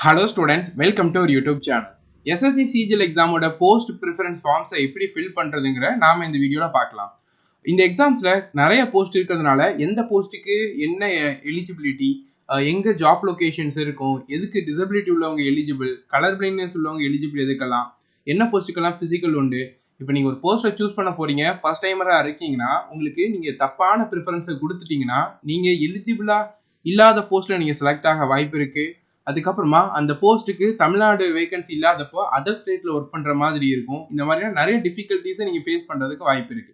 Hello students, welcome to our YouTube channel. SSC CGL exam ஓட post preference forms எப்படி fill பண்றதுங்கற நாம இந்த வீடியோல பார்க்கலாம். இந்த எக்ஸாம்ஸ்ல நிறைய போஸ்ட் இருக்கிறதுனால எந்த போஸ்ட்டுக்கு என்ன எலிஜிபிலிட்டி, எங்க ஜாப் லொகேஷன்ஸ் இருக்கும், எதுக்கு டிசபிலிட்டி உள்ளவங்க எலிஜிபிள், கலர் பிளைண்ட்னஸ் உள்ளவங்க எலிஜிபிள் எதுக்கெல்லாம், என்ன போஸ்ட்டுக்கெல்லாம் பிசிக்கல் உண்டு. இப்போ நீங்க ஒரு போஸ்ட்டை சூஸ் பண்ண போறீங்க, ஃபர்ஸ்ட் டைமரா இருக்கீங்கன்னா உங்களுக்கு நீங்க தப்பான ப்ரிஃபரன்ஸை கொடுத்துட்டீங்கன்னா நீங்க எலிஜிபிளா இல்லாத போஸ்ட்ல நீங்க செலக்ட் ஆக வாய்ப்பு இருக்கு. அதுக்கப்புறமா அந்த போஸ்ட்டுக்கு தமிழ்நாடு வேகன்சி இல்லாதப்போ அதர் ஸ்டேட்ல ஒர்க் பண்ற மாதிரி இருக்கும். இந்த மாதிரியான நிறைய டிஃபிகல்ட்டிஸை நீங்க ஃபேஸ் பண்றதுக்கு வாய்ப்பு இருக்கு.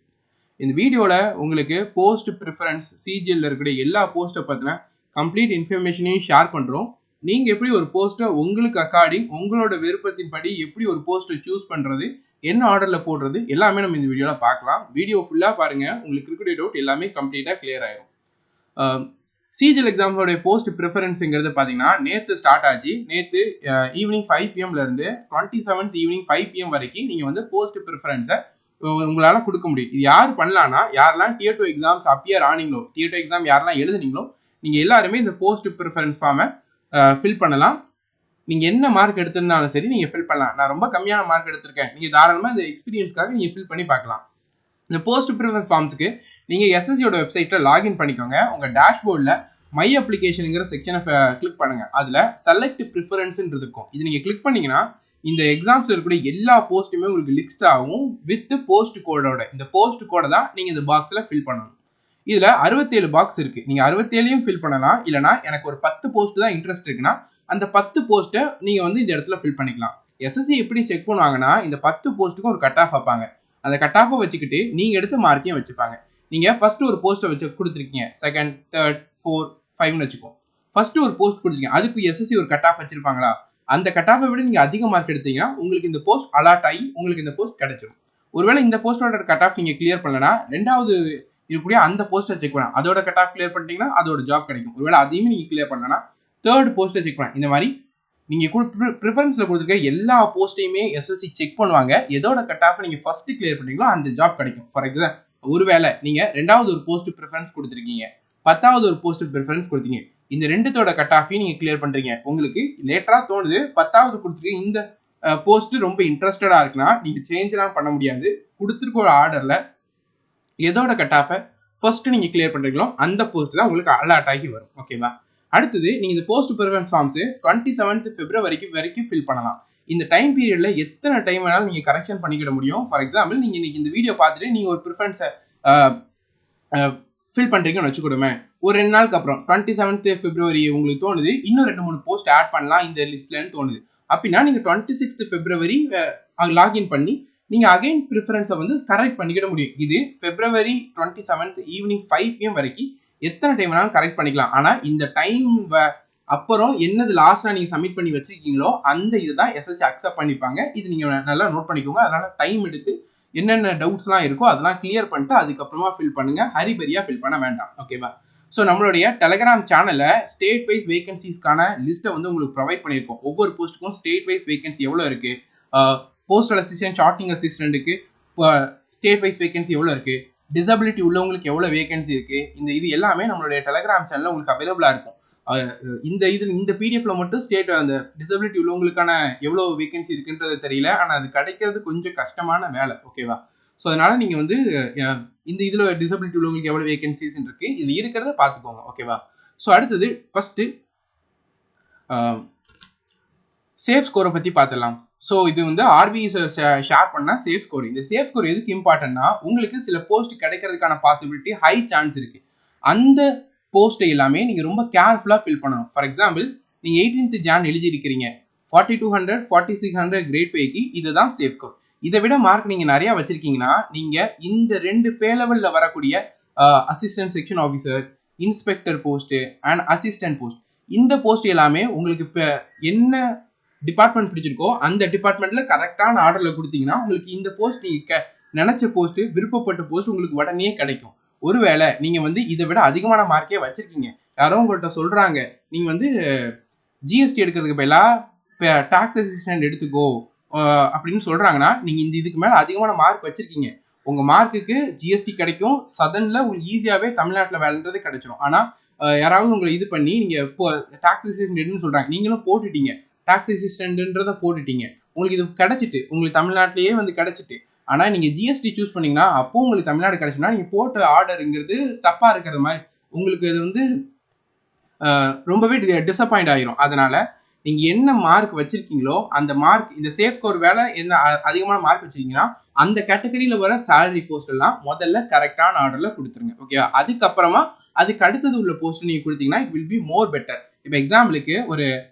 இந்த வீடியோல உங்களுக்கு போஸ்ட் ப்ரிஃபரன்ஸ் சிஜிஎல்ல இருக்கிற எல்லா போஸ்ட்டை பத்தின கம்ப்ளீட் இன்ஃபர்மேஷனையும் ஷேர் பண்றோம். நீங்க எப்படி ஒரு போஸ்ட்டை உங்களுக்கு அக்கார்டிங் உங்களோட விருப்பத்தின்படி எப்படி ஒரு போஸ்ட்டை சூஸ் பண்றது, என்ன ஆர்டர்ல போடுறது எல்லாமே நம்ம இந்த வீடியோல பார்க்கலாம். வீடியோ ஃபுல்லா பாருங்க, உங்களுக்கு இருக்கிற டவுட் எல்லாமே கம்ப்ளீட்டா கிளியர் ஆயிரும். சிஜிஎல் எக்ஸாமோட போஸ்ட் ப்ரிஃபரன்ஸுங்கிறது பார்த்தீங்கன்னா நேற்று ஸ்டார்ட் ஆச்சு. நேற்று ஈவினிங் 5 PM இருந்து 27th ஈவினிங் 5 PM வரைக்கும் நீங்கள் வந்து போஸ்ட் ப்ரிஃபரன்ஸை உங்களால் கொடுக்க முடியும். இது யார் பண்ணலான்னா, யாரெல்லாம் Tier 2 எக்ஸாம்ஸ் அப்பியர் ஆனீங்களோ, Tier 2 எக்ஸாம் யாரெல்லாம் எழுதுனீங்களோ நீங்கள் எல்லாருமே இந்த போஸ்ட் ப்ரிஃபரன்ஸ் ஃபார்மை ஃபில் பண்ணலாம். நீங்கள் என்ன மார்க் எடுத்திருந்தாலும் சரி நீங்கள் ஃபில் பண்ணலாம். நான் ரொம்ப கம்மியான மார்க் எடுத்திருக்கேன், நீங்கள் தாராளமாக இந்த எக்ஸ்பீரியன்ஸ்க்காக நீங்கள் ஃபில் பண்ணி பார்க்கலாம். இந்த போஸ்ட் ப்ரிஃபரன்ஸ் ஃபார்ம்ஸுக்கு நீங்கள் எஸ்எஸ்சியோட வெப்சைட்டில் லாகின் பண்ணிக்கோங்க. உங்கள் டேஷ்போர்டில் மை அப்ளிகேஷனுங்கிற செக்ஷனை கிளிக் பண்ணுங்கள். அதில் செலக்ட் ப்ரிஃபரன்ஸ்ன்னு இருக்கும். இது நீங்கள் கிளிக் பண்ணிங்கன்னா இந்த எக்ஸாம்ஸில் இருக்கக்கூடிய எல்லா போஸ்ட்டுமே உங்களுக்கு லிஸ்ட் ஆகும் வித் போஸ்ட் கோடோட. இந்த போஸ்ட் கோடை தான் நீங்கள் இந்த பாக்ஸில் ஃபில் பண்ணணும். இதில் 67 பாக்ஸ் இருக்குது. நீங்கள் 67யும் ஃபில் பண்ணலாம். இல்லைனா எனக்கு ஒரு 10 போஸ்ட் தான் இன்ட்ரெஸ்ட் இருக்குன்னா அந்த 10 போஸ்ட்டை நீங்கள் வந்து இந்த இடத்துல ஃபில் பண்ணிக்கலாம். எஸ்எஸ்சி எப்படி செக் பண்ணுவாங்கன்னா, இந்த 10 போஸ்ட்டுக்கும் ஒரு கட் ஆஃப் வைப்பாங்க. அந்த கட் ஆஃபை வச்சுக்கிட்டு நீங்கள் எடுத்த மார்க்கையும் வச்சுப்பாங்க. நீங்கள் ஃபர்ஸ்ட் ஒரு போஸ்ட்டை வச்சு கொடுத்துருக்கீங்க, செகண்ட், தேர்ட், 4, 5ன்னு வச்சுக்கோம். ஃபர்ஸ்ட் ஒரு போஸ்ட் கொடுத்துருக்கீங்க, அதுக்கு எஸ்எஸ்சி ஒரு கட் ஆஃப் வச்சிருப்பாங்களா? அந்த கட் ஆஃபை விட நீங்கள் அதிக மார்க் எடுத்தீங்கன்னா உங்களுக்கு இந்த போஸ்ட் அலாட் ஆகி உங்களுக்கு இந்த போஸ்ட் கிடைச்சிடும். ஒருவேளை இந்த போஸ்டோட கட் ஆஃப் நீங்கள் கிளியர் பண்ணலன்னா ரெண்டாவது இருக்கக்கூடிய அந்த போஸ்ட்டை செக் பண்ணலாம். அதோட கட் ஆஃப் கிளியர் பண்ணிட்டீங்கன்னா அதோட ஜாப் கிடைக்கும். ஒருவேளை அதையுமே நீங்கள் கிளியர் பண்ணலன்னா தேர்ட் போஸ்ட்டை செக் பண்ணலாம். இந்த மாதிரி நீங்கள் ப்ரிஃபரன்ஸில் கொடுத்துருக்க எல்லா போஸ்ட்டையுமே எஸ்எஸ்சி செக் பண்ணுவாங்க. எதோட கட் ஆஃப் நீங்கள் ஃபர்ஸ்ட் கிளியர் பண்ணுறீங்களோ அந்த ஜாப் கிடைக்கும். ஃபார் எக்ஸாம்பிள் ஒருவேளை நீங்கள் ரெண்டாவது ஒரு போஸ்ட் ப்ரிஃபரன்ஸ் கொடுத்துருக்கீங்க, 10வது ஒரு போஸ்ட் ப்ரிஃபரன்ஸ் கொடுத்தீங்க, இந்த ரெண்டுத்தோட கட் ஆஃபையும் நீங்கள் கிளியர் பண்ணுறீங்க. உங்களுக்கு லேட்டராக தோணுது 10வது கொடுத்துருக்கீங்க, இந்த போஸ்ட் ரொம்ப இன்ட்ரெஸ்டடாக இருக்குன்னா நீங்கள் சேஞ்செலாம் பண்ண முடியாது. கொடுத்துருக்க ஒரு ஆர்டரில் எதோட கட் ஆஃபை ஃபர்ஸ்ட் நீங்கள் கிளியர் பண்ணுறீங்களோ அந்த போஸ்ட் தான் உங்களுக்கு அலாட் ஆகி வரும். ஓகேவா? அடுத்தது நீங்கள் இந்த post preference forms 27th February வரைக்கும் ஃபில் பண்ணலாம். இந்த டைம் பீரியடில் எத்தனை டைம் வேணாலும் நீங்கள் கரெக்ஷன் பண்ணிக்கிட முடியும். ஃபார் எக்ஸாம்பிள் நீங்கள் இன்னைக்கு இந்த வீடியோ பார்த்துட்டு நீங்கள் ஒரு ப்ரிஃபரன்ஸை ஃபில் பண்ணுறீங்கன்னு வச்சுக்கூடுமே. ஒரு 2 நாளுக்கு அப்புறம் 27th February உங்களுக்கு தோணுது இன்னும் 2-3 போஸ்ட் ஆட் பண்ணலாம் இந்த லிஸ்ட்லன்னு தோணுது. அப்படின்னா நீங்கள் 26th February லாகின் பண்ணி நீங்கள் அகைன் ப்ரிஃபரன்ஸை வந்து கரெக்ட் பண்ணிக்கிட முடியும். இது February 27th ஈவினிங் 5 PM வரைக்கும் எத்தனை டைம் வேணாலும் கரெக்ட் பண்ணிக்கலாம். ஆனால் இந்த டைம் அப்புறம் என்னது லாஸ்ட்டாக நீங்கள் சப்மிட் பண்ணி வச்சுருக்கீங்களோ அந்த இது தான் எஸ்எஸ்சி அக்செப்ட் பண்ணிப்பாங்க. இது நீங்கள் நல்லா நோட் பண்ணிக்கோங்க. அதனால் டைம் எடுத்து என்னென்ன டவுட்ஸ்லாம் இருக்கோ அதெல்லாம் கிளியர் பண்ணிட்டு அதுக்கப்புறமா ஃபில் பண்ணுங்கள். ஹரிபரியாக ஃபில் பண்ண வேண்டாம். ஓகேவா? ஸோ நம்மளுடைய டெலகிராம் சேனலில் ஸ்டேட் வைஸ் வேகன்சிஸ்க்கான லிஸ்ட்டை வந்து உங்களுக்கு ப்ரொவைட் பண்ணியிருக்கோம். ஒவ்வொரு போஸ்ட்டுக்கும் ஸ்டேட் வைஸ் வேகன்சி எவ்வளோ இருக்குது, போஸ்டல் அசிஸ்டன்ட், ஷார்ட்டிங் அசிஸ்டண்ட்டுக்கு ஸ்டேட் வைஸ் வேகன்சி எவ்வளோ இருக்குது, டிசபிலிட்டி உள்ளவங்களுக்கு எவ்வளோ வேகன்சி இருக்குது, இது எல்லாமே நம்மளுடைய டெலகிராம் சேனலில் உங்களுக்கு அவைலபிளாக இருக்கும். இந்த பிடிஎஃப்ல மட்டும் ஸ்டேட் அந்த டிசபிலிட்டி உள்ளவங்களுக்கான எவ்வளோ வேகன்சி இருக்குன்றது தெரியல. ஆனால் அது கிடைக்கிறது கொஞ்சம் கஷ்டமான வேலை. ஓகேவா? ஸோ அதனால் நீங்கள் வந்து இந்த இதில் டிசபிலிட்டி உள்ளவங்களுக்கு எவ்வளோ வேகன்சிஸ் இருக்குது, இது இருக்கிறத பார்த்துக்கோங்க. ஓகேவா? ஸோ அடுத்தது ஃபஸ்ட்டு சேஃப் ஸ்கோரை பற்றி பார்த்துடலாம். ஸோ இது வந்து ஆர்பிஐ ஷேர் பண்ணால் சேஃப் ஸ்கோர். இந்த சேஃப் ஸ்கோர் எதுக்கு இம்பார்ட்டன்ட்னா, உங்களுக்கு சில போஸ்ட் கிடைக்கிறதுக்கான பாசிபிலிட்டி ஹை சான்ஸ் இருக்குது. அந்த போஸ்ட்டை எல்லாமே நீங்கள் ரொம்ப கேர்ஃபுல்லாக ஃபில் பண்ணணும். ஃபார் எக்ஸாம்பிள் நீங்கள் 18th Jan எழுதியிருக்கிறீங்க, 4200 4600 கிரேட் பேக்கு இதுதான் சேஃப் ஸ்கோர். இதை விட மார்க் நீங்கள் நிறையா வச்சுருக்கீங்கன்னா நீங்கள் இந்த 2 பே லெவலில் வரக்கூடிய assistant section officer, inspector post and assistant post, இந்த போஸ்ட் எல்லாமே உங்களுக்கு இப்போ என்ன டிபார்ட்மெண்ட் பிடிச்சிருக்கோ அந்த டிபார்ட்மெண்ட்டில் கரெக்டான ஆர்டரில் கொடுத்தீங்கன்னா உங்களுக்கு இந்த போஸ்ட் நீங்கள் நினச்ச போஸ்ட்டு, விருப்பப்பட்ட போஸ்ட் உங்களுக்கு உடனே கிடைக்கும். ஒருவேளை நீங்கள் வந்து இதை விட அதிகமான மார்க்கே வச்சுருக்கீங்க, யாரோ உங்கள்கிட்ட சொல்கிறாங்க நீங்கள் வந்து ஜிஎஸ்டி எடுக்கிறதுக்கு பதிலாக டாக்ஸ் அசிஸ்டன்ட் எடுத்துக்கோ அப்படின்னு சொல்கிறாங்கன்னா, நீங்கள் இதுக்கு மேலே அதிகமான மார்க் வச்சுருக்கீங்க, உங்கள் மார்க்குக்கு ஜிஎஸ்டி கிடைக்கும், சதனில் உங்களுக்கு ஈஸியாகவே தமிழ்நாட்டில் வேலைன்றது கிடைச்சிடும். ஆனால் யாராவது உங்களை இது பண்ணி நீங்கள் இப்போ டாக்ஸ் அசிஸ்டன்ட் எடுன்னு சொல்கிறாங்க, நீங்களும் போட்டுட்டீங்க, டாக்ஸ் அசிஸ்டன்ட்ன்றதை போட்டுட்டீங்க, உங்களுக்கு இது கிடைச்சிட்டு உங்களுக்கு தமிழ்நாட்டிலேயே வந்து கிடைச்சிட்டு, ஆனால் நீங்கள் ஜிஎஸ்டி சூஸ் பண்ணீங்கன்னா அப்போ உங்களுக்கு தமிழ்நாடு கிடைச்சுன்னா நீங்கள் போட்ட ஆர்டருங்கிறது தப்பாக இருக்கிற மாதிரி உங்களுக்கு அது வந்து ரொம்பவே டிசப்பாயிண்ட் ஆகிரும். அதனால நீங்கள் என்ன மார்க் வச்சிருக்கீங்களோ அந்த மார்க் இந்த சேஃப் ஸ்கோர் வேலை என்ன அதிகமான மார்க் வச்சிருக்கீங்கன்னா அந்த கேட்டகரியில் வர சேலரி போஸ்ட் எல்லாம் முதல்ல கரெக்டான ஆர்டரில் கொடுத்துருங்க. ஓகேவா? அதுக்கப்புறமா அதுக்கு அடுத்தது உள்ள போஸ்ட் நீங்கள் கொடுத்தீங்கன்னா it will be more better. இப்போ எக்ஸாம்பிளுக்கு ஒரு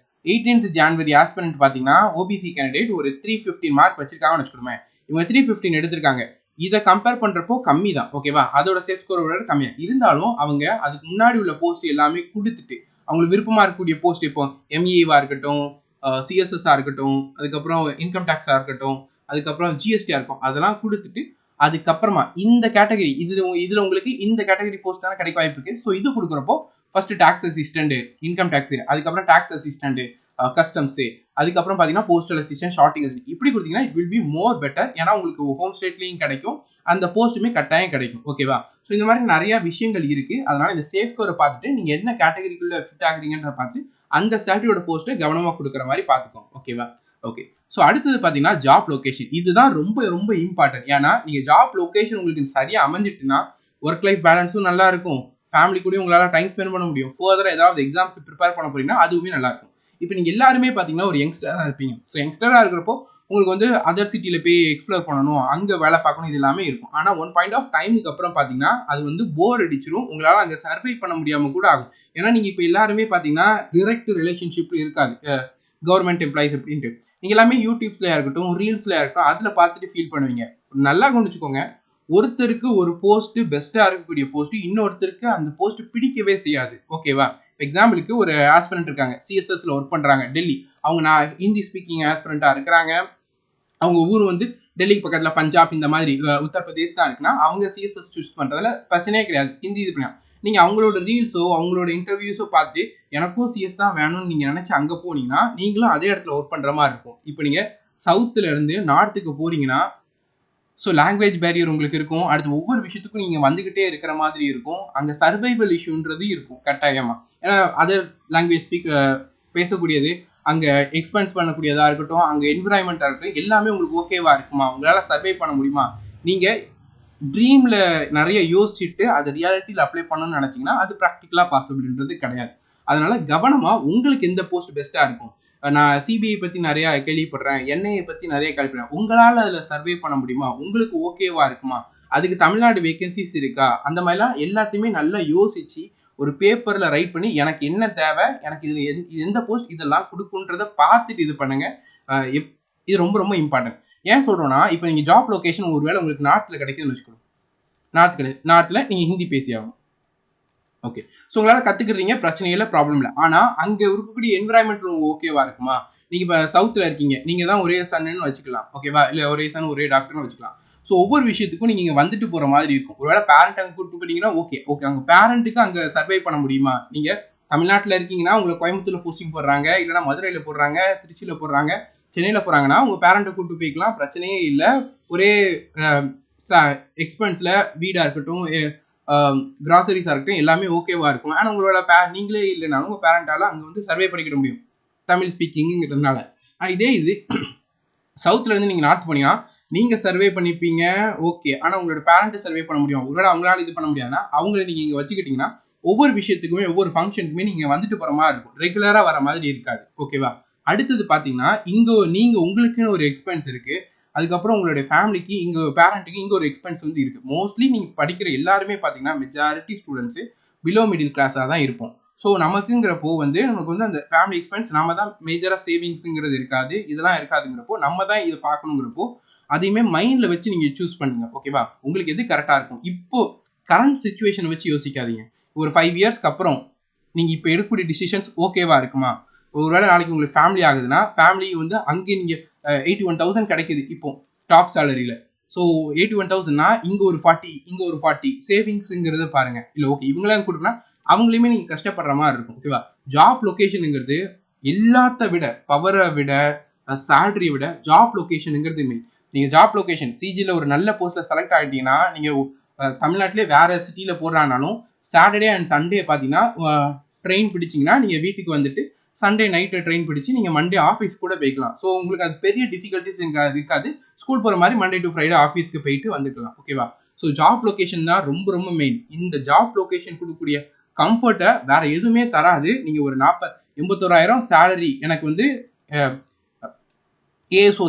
18th January ஆஸ்பிரண்ட் பார்த்தீங்கன்னா ஓபிசி கேண்டிடேட் ஒரு 315 மார்க் வச்சிருக்காங்கன்னு வச்சுக்கோமே. இவங்க 315 எடுத்திருக்காங்க. இதை கம்பேர் பண்ணுறப்போ கம்மி தான். ஓகேவா? அதோட சேஃப் ஸ்கோரை விட கம்மியாக இருந்தாலும் அவங்க அதுக்கு முன்னாடி உள்ள போஸ்ட் எல்லாமே கொடுத்துட்டு அவங்களுக்கு விருப்பமாக இருக்கக்கூடிய போஸ்ட் இப்போ எம்இஏவா இருக்கட்டும், சிஎஸ்எஸ்ஸாக இருக்கட்டும், அதுக்கப்புறம் இன்கம் டேக்ஸாக இருக்கட்டும், அதுக்கப்புறம் ஜிஎஸ்டியாக இருக்கும், அதெல்லாம் கொடுத்துட்டு அதுக்கப்புறமா இந்த கேட்டகரி இதில் உங்களுக்கு இந்த கேட்டகரி போஸ்ட் தானே கிடைக்க வாய்ப்பு இருக்குது. ஸோ இது கொடுக்குறப்போ first tax assistant, income tax, அதுக்கப்புறம் டாக்ஸ் அசிஸ்டன்ட், கஸ்டம்ஸு, அதுக்கப்புறம் பார்த்தீங்கன்னா போஸ்டல் அசிஸ்டன்ட், ஷார்ட்டிங் அசிஸ்டன்ட், இப்படி கொடுத்தீங்கன்னா it will be more better. ஏன்னா உங்களுக்கு ஹோம் ஸ்டேட்லையும் கிடைக்கும், அந்த போஸ்ட்டுமே கட்டாயம் கிடைக்கும். ஓகேவா? ஸோ இந்த மாதிரி நிறைய விஷயங்கள் இருக்கு. அதனால இந்த சேஃப் ஸ்கோரை பார்த்துட்டு நீங்க என்ன கேட்டகரிக்குள்ள ஃபிட் ஆகுறீங்கன்றத பார்த்து அந்த சேலரியோட போஸ்ட்டை கவனமாக கொடுக்குற மாதிரி பார்த்துக்கோங்க. ஓகேவா? ஓகே. ஸோ அடுத்தது பார்த்தீங்கன்னா ஜாப் லொகேஷன். இதுதான் ரொம்ப ரொம்ப இம்பார்ட்டன்ட். ஏன்னா நீங்கள் ஜாப் லொகேஷன் உங்களுக்கு சரியாக அமைஞ்சிட்டுன்னா ஒர்க் லைஃப் பேலன்ஸும் நல்லா இருக்கும், ஃபேமிலி கூட உங்களால் டைம் ஸ்பெண்ட் பண்ண முடியும், ஃபர்தராக ஏதாவது எக்ஸாம்ஸ்க்கு ப்ரிப்பேர் பண்ண போறீங்கன்னா அதுவுமே நல்லா இருக்கும். இப்போ நீங்கள் எல்லாருமே பார்த்தீங்கன்னா ஒரு யங்ஸ்டராக இருப்பீங்க. ஸோ யங்ஸ்டராக இருக்கிறப்போ உங்களுக்கு வந்து அதர் சிட்டியில் போய் எக்ஸ்ப்ளோர் பண்ணணும், அங்கே வேலை பார்க்கணும், இது எல்லாமே இருக்கும். ஆனால் ஒன் பாயிண்ட் ஆஃப் டைமுக்கு அப்புறம் பார்த்தீங்கன்னா அது வந்து போர் அடிச்சிடும், உங்களால் அங்கே சர்வை பண்ண முடியாமல் கூட ஆகும். ஏன்னா நீங்கள் இப்போ எல்லாருமே பார்த்தீங்கன்னா டிரெக்ட் ரிலேஷன்ஷிப் இருக்காது கவர்மெண்ட் எம்ப்ளாயிஸ் அப்படின்ட்டு. நீங்கள் எல்லாமே யூடியூப்ஸ்லையா இருக்கட்டும், ரீல்ஸ்லையா இருக்கட்டும், அதில் பார்த்துட்டு ஃபீல் பண்ணுவீங்க. நல்லா கவனிச்சுக்கோங்க, ஒருத்தருக்கு ஒரு போஸ்ட் பெஸ்ட்டாக இருக்கக்கூடிய போஸ்ட் இன்னொருத்தருக்கு அந்த போஸ்ட் பிடிக்கவே செய்யாது. ஓகேவா? எக்ஸாம்பிளுக்கு ஒரு ஆஸ்பிரண்ட் இருக்காங்க, சிஎஸ்எஸ்ல ஒர்க் பண்ணுறாங்க, டெல்லி. அவங்க நான் ஹிந்தி ஸ்பீக்கிங் ஆஸ்பிரண்ட்டாக இருக்கிறாங்க, அவங்க ஊர் வந்து டெல்லிக்கு பக்கத்தில் பஞ்சாப் இந்த மாதிரி உத்தரப்பிரதேஷ் தான் இருக்குன்னா அவங்க சிஎஸ்எஸ் சூஸ் பண்ணுறதுல பிரச்சனையே கிடையாது. ஹிந்தி இது பண்ணலாம். நீங்கள் அவங்களோட ரீல்ஸோ அவங்களோட இன்டர்வியூஸோ பார்த்துட்டு எனக்கும் சிஎஸ் தான் வேணும்னு நீங்கள் நினச்சி அங்கே போனீங்கன்னா நீங்களும் அதே இடத்துல ஒர்க் பண்ணுற மாதிரி இருக்கும். இப்போ நீங்கள் சவுத்துல இருந்து நார்த்துக்கு போறீங்கன்னா ஸோ லாங்குவேஜ் பேரியர் உங்களுக்கு இருக்கும். அடுத்து ஒவ்வொரு விஷயத்துக்கும் நீங்கள் வந்துக்கிட்டே இருக்கிற மாதிரி இருக்கும். அங்கே சர்வைவல் இஷ்யூன்றது இருக்கும் கட்டாயமாக. ஏன்னா அதர் லாங்குவேஜ் பேசக்கூடியது, அங்கே எக்ஸ்பென்ஸ் பண்ணக்கூடியதாக இருக்கட்டும், அங்கே என்விரான்மெண்ட்டாக இருக்கட்டும், எல்லாமே உங்களுக்கு ஓகேவா இருக்குமா, உங்களால் சர்வை பண்ண முடியுமா? நீங்கள் ட்ரீமில் நிறைய யோசிச்சுட்டு அதை ரியாலிட்டியில் அப்ளை பண்ணணும்னு நினச்சிங்கன்னா அது ப்ராக்டிக்கலாக பாசிபிள்ன்றது கிடையாது. அதனால கவனமாக உங்களுக்கு எந்த போஸ்ட் பெஸ்ட்டாக இருக்கும். நான் சிபிஐ பற்றி நிறையா கேள்விப்படுறேன், என்ஐஏ பற்றி நிறைய கேள்விப்படுறேன், உங்களால் அதில் சர்வே பண்ண முடியுமா, உங்களுக்கு ஓகேவா இருக்குமா, அதுக்கு தமிழ்நாடு வேகன்சிஸ் இருக்கா, அந்த மாதிரிலாம் எல்லாத்தையுமே நல்லா யோசிச்சு ஒரு பேப்பரில் ரைட் பண்ணி எனக்கு என்ன தேவை, எனக்கு இது எந்த போஸ்ட் இதெல்லாம் கொடுக்குன்றதை பார்த்துட்டு இது பண்ணுங்க. இது ரொம்ப ரொம்ப இம்பார்ட்டன்ட். ஏன் சொல்கிறோன்னா இப்போ நீங்கள் ஜாப் லொக்கேஷன் ஒருவேளை உங்களுக்கு நார்த்தில் கிடைக்குதுன்னு வச்சுக்கணும், நார்த்தில் நீங்கள் ஹிந்தி பேசி ஆகணும். ஓகே. ஸோ உங்களால் கற்றுக்குறீங்க, பிரச்சனை இல்லை, ப்ராப்ளம் இல்லை. ஆனால் அங்கே இருக்கக்கூடிய என்விரான்மெண்ட் ஓகேவா இருக்குமா? நீங்கள் இப்போ சவுத்தில் இருக்கீங்க, நீங்கள் தான் ஒரே சன்னு வச்சுக்கலாம். ஓகேவா? இல்லை ஒரே சன் ஒரே டாக்டர்னு வச்சுக்கலாம். ஸோ ஒவ்வொரு விஷயத்துக்கும் நீங்கள் வந்துட்டு போகிற மாதிரி இருக்கும். ஒருவேளை பேரண்ட் அங்கே கூப்பிட்டு போனீங்கன்னா ஓகே, அங்கே பேரண்ட்டுக்கு அங்கே சர்வை பண்ண முடியுமா? நீங்கள் தமிழ்நாட்டில் இருக்கீங்கன்னா உங்களை கோயம்புத்தூரில் போஸ்டிங் போடுறாங்க, இல்லைனா மதுரையில் போடுறாங்க, திருச்சியில் போடுறாங்க, சென்னையில் போகிறாங்கன்னா உங்கள் பேரண்ட்டை கூப்பிட்டு போய்க்கலாம், பிரச்சனையே இல்லை. ஒரே எக்ஸ்பென்ஸில் வீடாக இருக்கட்டும், கிராசரிஸாக இருக்கட்டும், எல்லாமே ஓகேவா இருக்கும். ஆனால் உங்களோட நீங்களே இல்லைனாலும் உங்கள் பேரண்டால் அங்கே வந்து சர்வே பண்ணிக்கிட முடியும் தமிழ் ஸ்பீக்கிங்கிறதுனால. ஆனால் இதே இது சவுத்துலேருந்து நீங்கள் நார்த் போனீங்கன்னா நீங்கள் சர்வே பண்ணிப்பீங்க ஓகே, ஆனால் உங்களோட பேரண்ட்டு சர்வே பண்ண முடியும். ஒருவேளை அவங்களால இது பண்ண முடியாதுன்னா அவங்கள நீங்கள் இங்கே வச்சுக்கிட்டிங்கன்னா ஒவ்வொரு விஷயத்துக்குமே ஒவ்வொரு ஃபங்க்ஷனுக்குமே நீங்கள் வந்துட்டு போகிற மாதிரி இருக்கும், ரெகுலராக வர மாதிரி இருக்காது. ஓகேவா? அடுத்தது பார்த்தீங்கன்னா இங்கே நீங்கள் உங்களுக்குன்னு ஒரு எக்ஸ்பென்ஸ் இருக்குது, அதுக்கப்புறம் உங்களுடைய ஃபேமிலிக்கு இங்கே பேரண்ட்டுக்கு இங்கே ஒரு எக்ஸ்பென்ஸ் வந்து இருக்குது. மோஸ்ட்லி நீங்கள் படிக்கிற எல்லாருமே பார்த்தீங்கன்னா மெஜாரிட்டி ஸ்டூடெண்ட்ஸு பிலோ மிடில் கிளாஸாக தான் இருப்போம். ஸோ நமக்குங்கிறப்போ வந்து நமக்கு வந்து அந்த ஃபேமிலி எக்ஸ்பென்ஸ் நம்ம தான் மேஜராக சேவிங்ஸுங்கிறது இருக்காது, இதெல்லாம் இருக்காதுங்கிறப்போ நம்ம தான் இதை பார்க்கணுங்கிறப்போ அதையுமே மைண்டில் வச்சு நீங்கள் சூஸ் பண்ணுங்க. ஓகேவா? உங்களுக்கு எது கரெக்டாக இருக்கும். இப்போது கரண்ட் சுச்சுவேஷனை வச்சு யோசிக்காதீங்க. ஒரு 5 இயர்ஸ்க்கு அப்புறம் நீங்கள் இப்போ எடுக்கக்கூடிய டிசிஷன்ஸ் ஓகேவா இருக்குமா? ஒருவேளை நாளைக்கு உங்களுக்கு ஃபேமிலி ஆகுதுன்னா ஃபேமிலி வந்து அங்கே நீங்கள் 81,000 கிடைக்குது இப்போ டாப் சேலரியில். ஸோ 81,000னா இங்கே ஒரு 40, இங்கே ஒரு 40 சேவிங்ஸுங்கிறத பாருங்கள். இல்லை ஓகே இவங்களாம் கொடுக்குன்னா அவங்களையுமே நீங்கள் கஷ்டப்படுற மாதிரி இருக்கும். ஓகேவா? ஜாப் லொக்கேஷனுங்கிறது எல்லாத்த விட, பவரை விட, சேலரியை விட ஜாப் லொக்கேஷனுங்கிறது மெயின். நீங்கள் ஜாப் லொக்கேஷன் சிஜியில் ஒரு நல்ல போஸ்ட்டில் செலக்ட் ஆகிட்டீங்கன்னா நீங்கள் தமிழ்நாட்டிலே வேறு சிட்டியில் போடுறானாலும் சாட்டர்டே அண்ட் சண்டே பார்த்தீங்கன்னா ட்ரெயின் பிடிச்சிங்கன்னா நீங்கள் வீட்டுக்கு வந்துட்டு சண்டே நைட்டு ட்ரெயின் பிடிச்சி நீங்கள் மண்டே ஆஃபீஸ் கூட போய்க்கலாம். ஸோ உங்களுக்கு அது பெரிய டிஃபிகல்ட்டிஸ் இருக்காது. ஸ்கூல் போகிற மாதிரி மண்டே டு ஃப்ரைடே ஆஃபீஸ்க்கு போயிட்டு வந்துக்கலாம். ஓகேவா? ஸோ ஜாப் லொக்கேஷன் தான் ரொம்ப ரொம்ப மெயின். இந்த ஜாப் லொக்கேஷன் கொடுக்கக்கூடிய கம்ஃபர்ட்டை வேற எதுவுமே தராது. நீங்கள் ஒரு 81,000 சேலரி எனக்கு வந்து ஏஎஸ்ஓ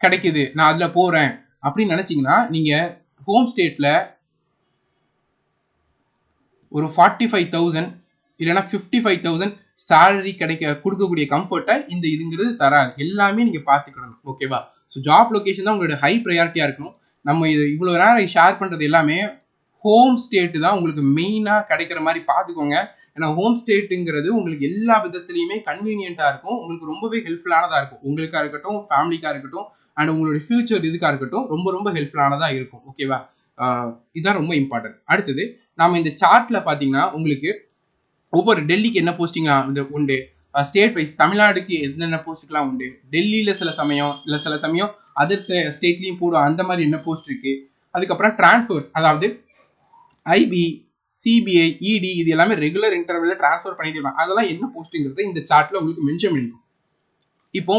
கிடைக்குது, நான் அதில் போகிறேன் அப்படின்னு நினச்சிங்கன்னா நீங்கள் ஹோம் ஸ்டேட்டில் ஒரு 45,000 இல்லைனா 55,000 சேலரி கொடுக்கக்கூடிய கம்ஃபர்ட்டை இதுங்கிறது தராது. எல்லாமே நீங்கள் பார்த்துக்கணும். ஓகேவா? ஸோ ஜாப் லொக்கேஷன் தான் உங்களோட ஹை ப்ரையாரிட்டியாக இருக்கணும். நம்ம இவ்வளோ நேரம் ஷேர் பண்ணுறது எல்லாமே ஹோம் ஸ்டேட்டு தான் உங்களுக்கு மெயினாக கிடைக்கிற மாதிரி பார்த்துக்கோங்க. ஏன்னா ஹோம் ஸ்டேட்டுங்கிறது உங்களுக்கு எல்லா விதத்துலையுமே கன்வீனியண்ட்டாக இருக்கும். உங்களுக்கு ரொம்பவே ஹெல்ப்ஃபுல்லானதாக இருக்கும். உங்களுக்காக இருக்கட்டும், ஃபேமிலிக்காக இருக்கட்டும், அண்ட் உங்களுடைய ஃபியூச்சர் இதுக்காக இருக்கட்டும், ரொம்ப ரொம்ப ஹெல்ப்ஃபுல்லானதாக இருக்கும். ஓகேவா? இதுதான் ரொம்ப இம்பார்ட்டன்ட். அடுத்தது நம்ம இந்த சார்ட்டில் பார்த்தீங்கன்னா உங்களுக்கு ஒவ்வொரு டெல்லிக்கு என்ன போஸ்டிங் உண்டு, ஸ்டேட் வைஸ் தமிழ்நாடுக்கு என்னென்ன போஸ்ட்டுக்கெலாம் உண்டு, டெல்லியில் சில சமயம் அதர் ஸ்டேட்லேயும் போடும், அந்த மாதிரி என்ன போஸ்ட் இருக்குது. அதுக்கப்புறம் டிரான்ஸ்ஃபர்ஸ், அதாவது ஐபி, சிபிஐ, இடி இது எல்லாமே ரெகுலர் இன்டர்வெல்ல ட்ரான்ஸ்ஃபர் பண்ணிட்டு இருப்பாங்க. அதெல்லாம் என்ன போஸ்ட்டுங்கிறது இந்த சார்ட்டில் உங்களுக்கு மென்ஷன் பண்ணிருக்கும். இப்போ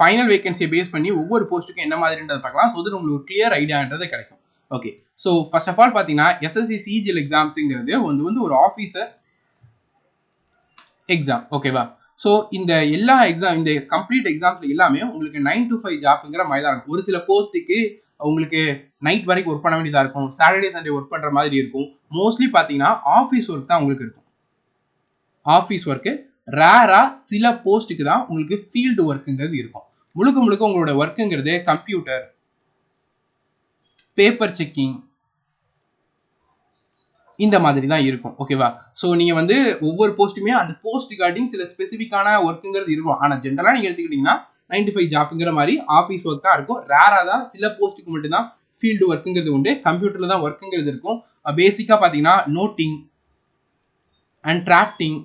ஃபைனல் வேகன்சியை பேஸ் பண்ணி ஒவ்வொரு போஸ்ட்டுக்கும் என்ன மாதிரின்றதை பார்க்கலாம். ஸோ அது உங்களுக்கு ஒரு கிளியர் ஐடியான்றது கிடைக்கும். Okay, so first of all பார்த்தீங்கன்னா எஸ்எஸ்சி சிஜிஎல் எக்ஸாம்ஸுங்கிறது வந்து ஒரு ஆஃபீஸர் எக்ஸாம். ஓகேவா? ஸோ இந்த கம்ப்ளீட் எக்ஸாம்ஸில் எல்லாமே உங்களுக்கு 9 to 5 ஜாப்புங்கிற மாதிரி தான் இருக்கும். ஒரு சில போஸ்ட்டுக்கு உங்களுக்கு நைட் வரைக்கும் ஒர்க் பண்ண வேண்டியதாக இருக்கும், சாட்டர்டே சண்டே ஒர்க் பண்ணுற மாதிரி இருக்கும். மோஸ்ட்லி பார்த்தீங்கன்னா ஆஃபீஸ் ஒர்க் தான் உங்களுக்கு இருக்கும். ஆஃபீஸ் ஒர்க்கு ரேராக சில போஸ்ட்டுக்கு தான் உங்களுக்கு ஃபீல்டு ஒர்க்குங்கிறது இருக்கும். முழுக்க உங்களோட ஒர்க்குங்கிறது கம்ப்யூட்டர், பேப்பர் செக்கிங் இந்த மாதிரி தான் இருக்கும். ஓகேவா? ஸோ நீங்கள் வந்து ஒவ்வொரு போஸ்ட்டுமே அந்த போஸ்ட் ரிகார்டிங் சில ஸ்பெசிஃபிக்கான ஒர்க்குங்கிறது இருக்கும். ஆனால் ஜென்ரலாக நீங்கள் எடுத்துக்கிட்டிங்கன்னா 9 to 5 ஜாப்புங்கிற மாதிரி ஆஃபீஸ் ஒர்க் தான் இருக்கும். ரேராக தான் சில போஸ்ட்டுக்கு மட்டும்தான் ஃபீல்டு ஒர்க்குங்கிறது உண்டு. கம்ப்யூட்டரில் தான் ஒர்க்குங்கிறது இருக்கும். பேசிக்காக பார்த்தீங்கன்னா நோட்டிங் அண்ட் டிராஃப்டிங்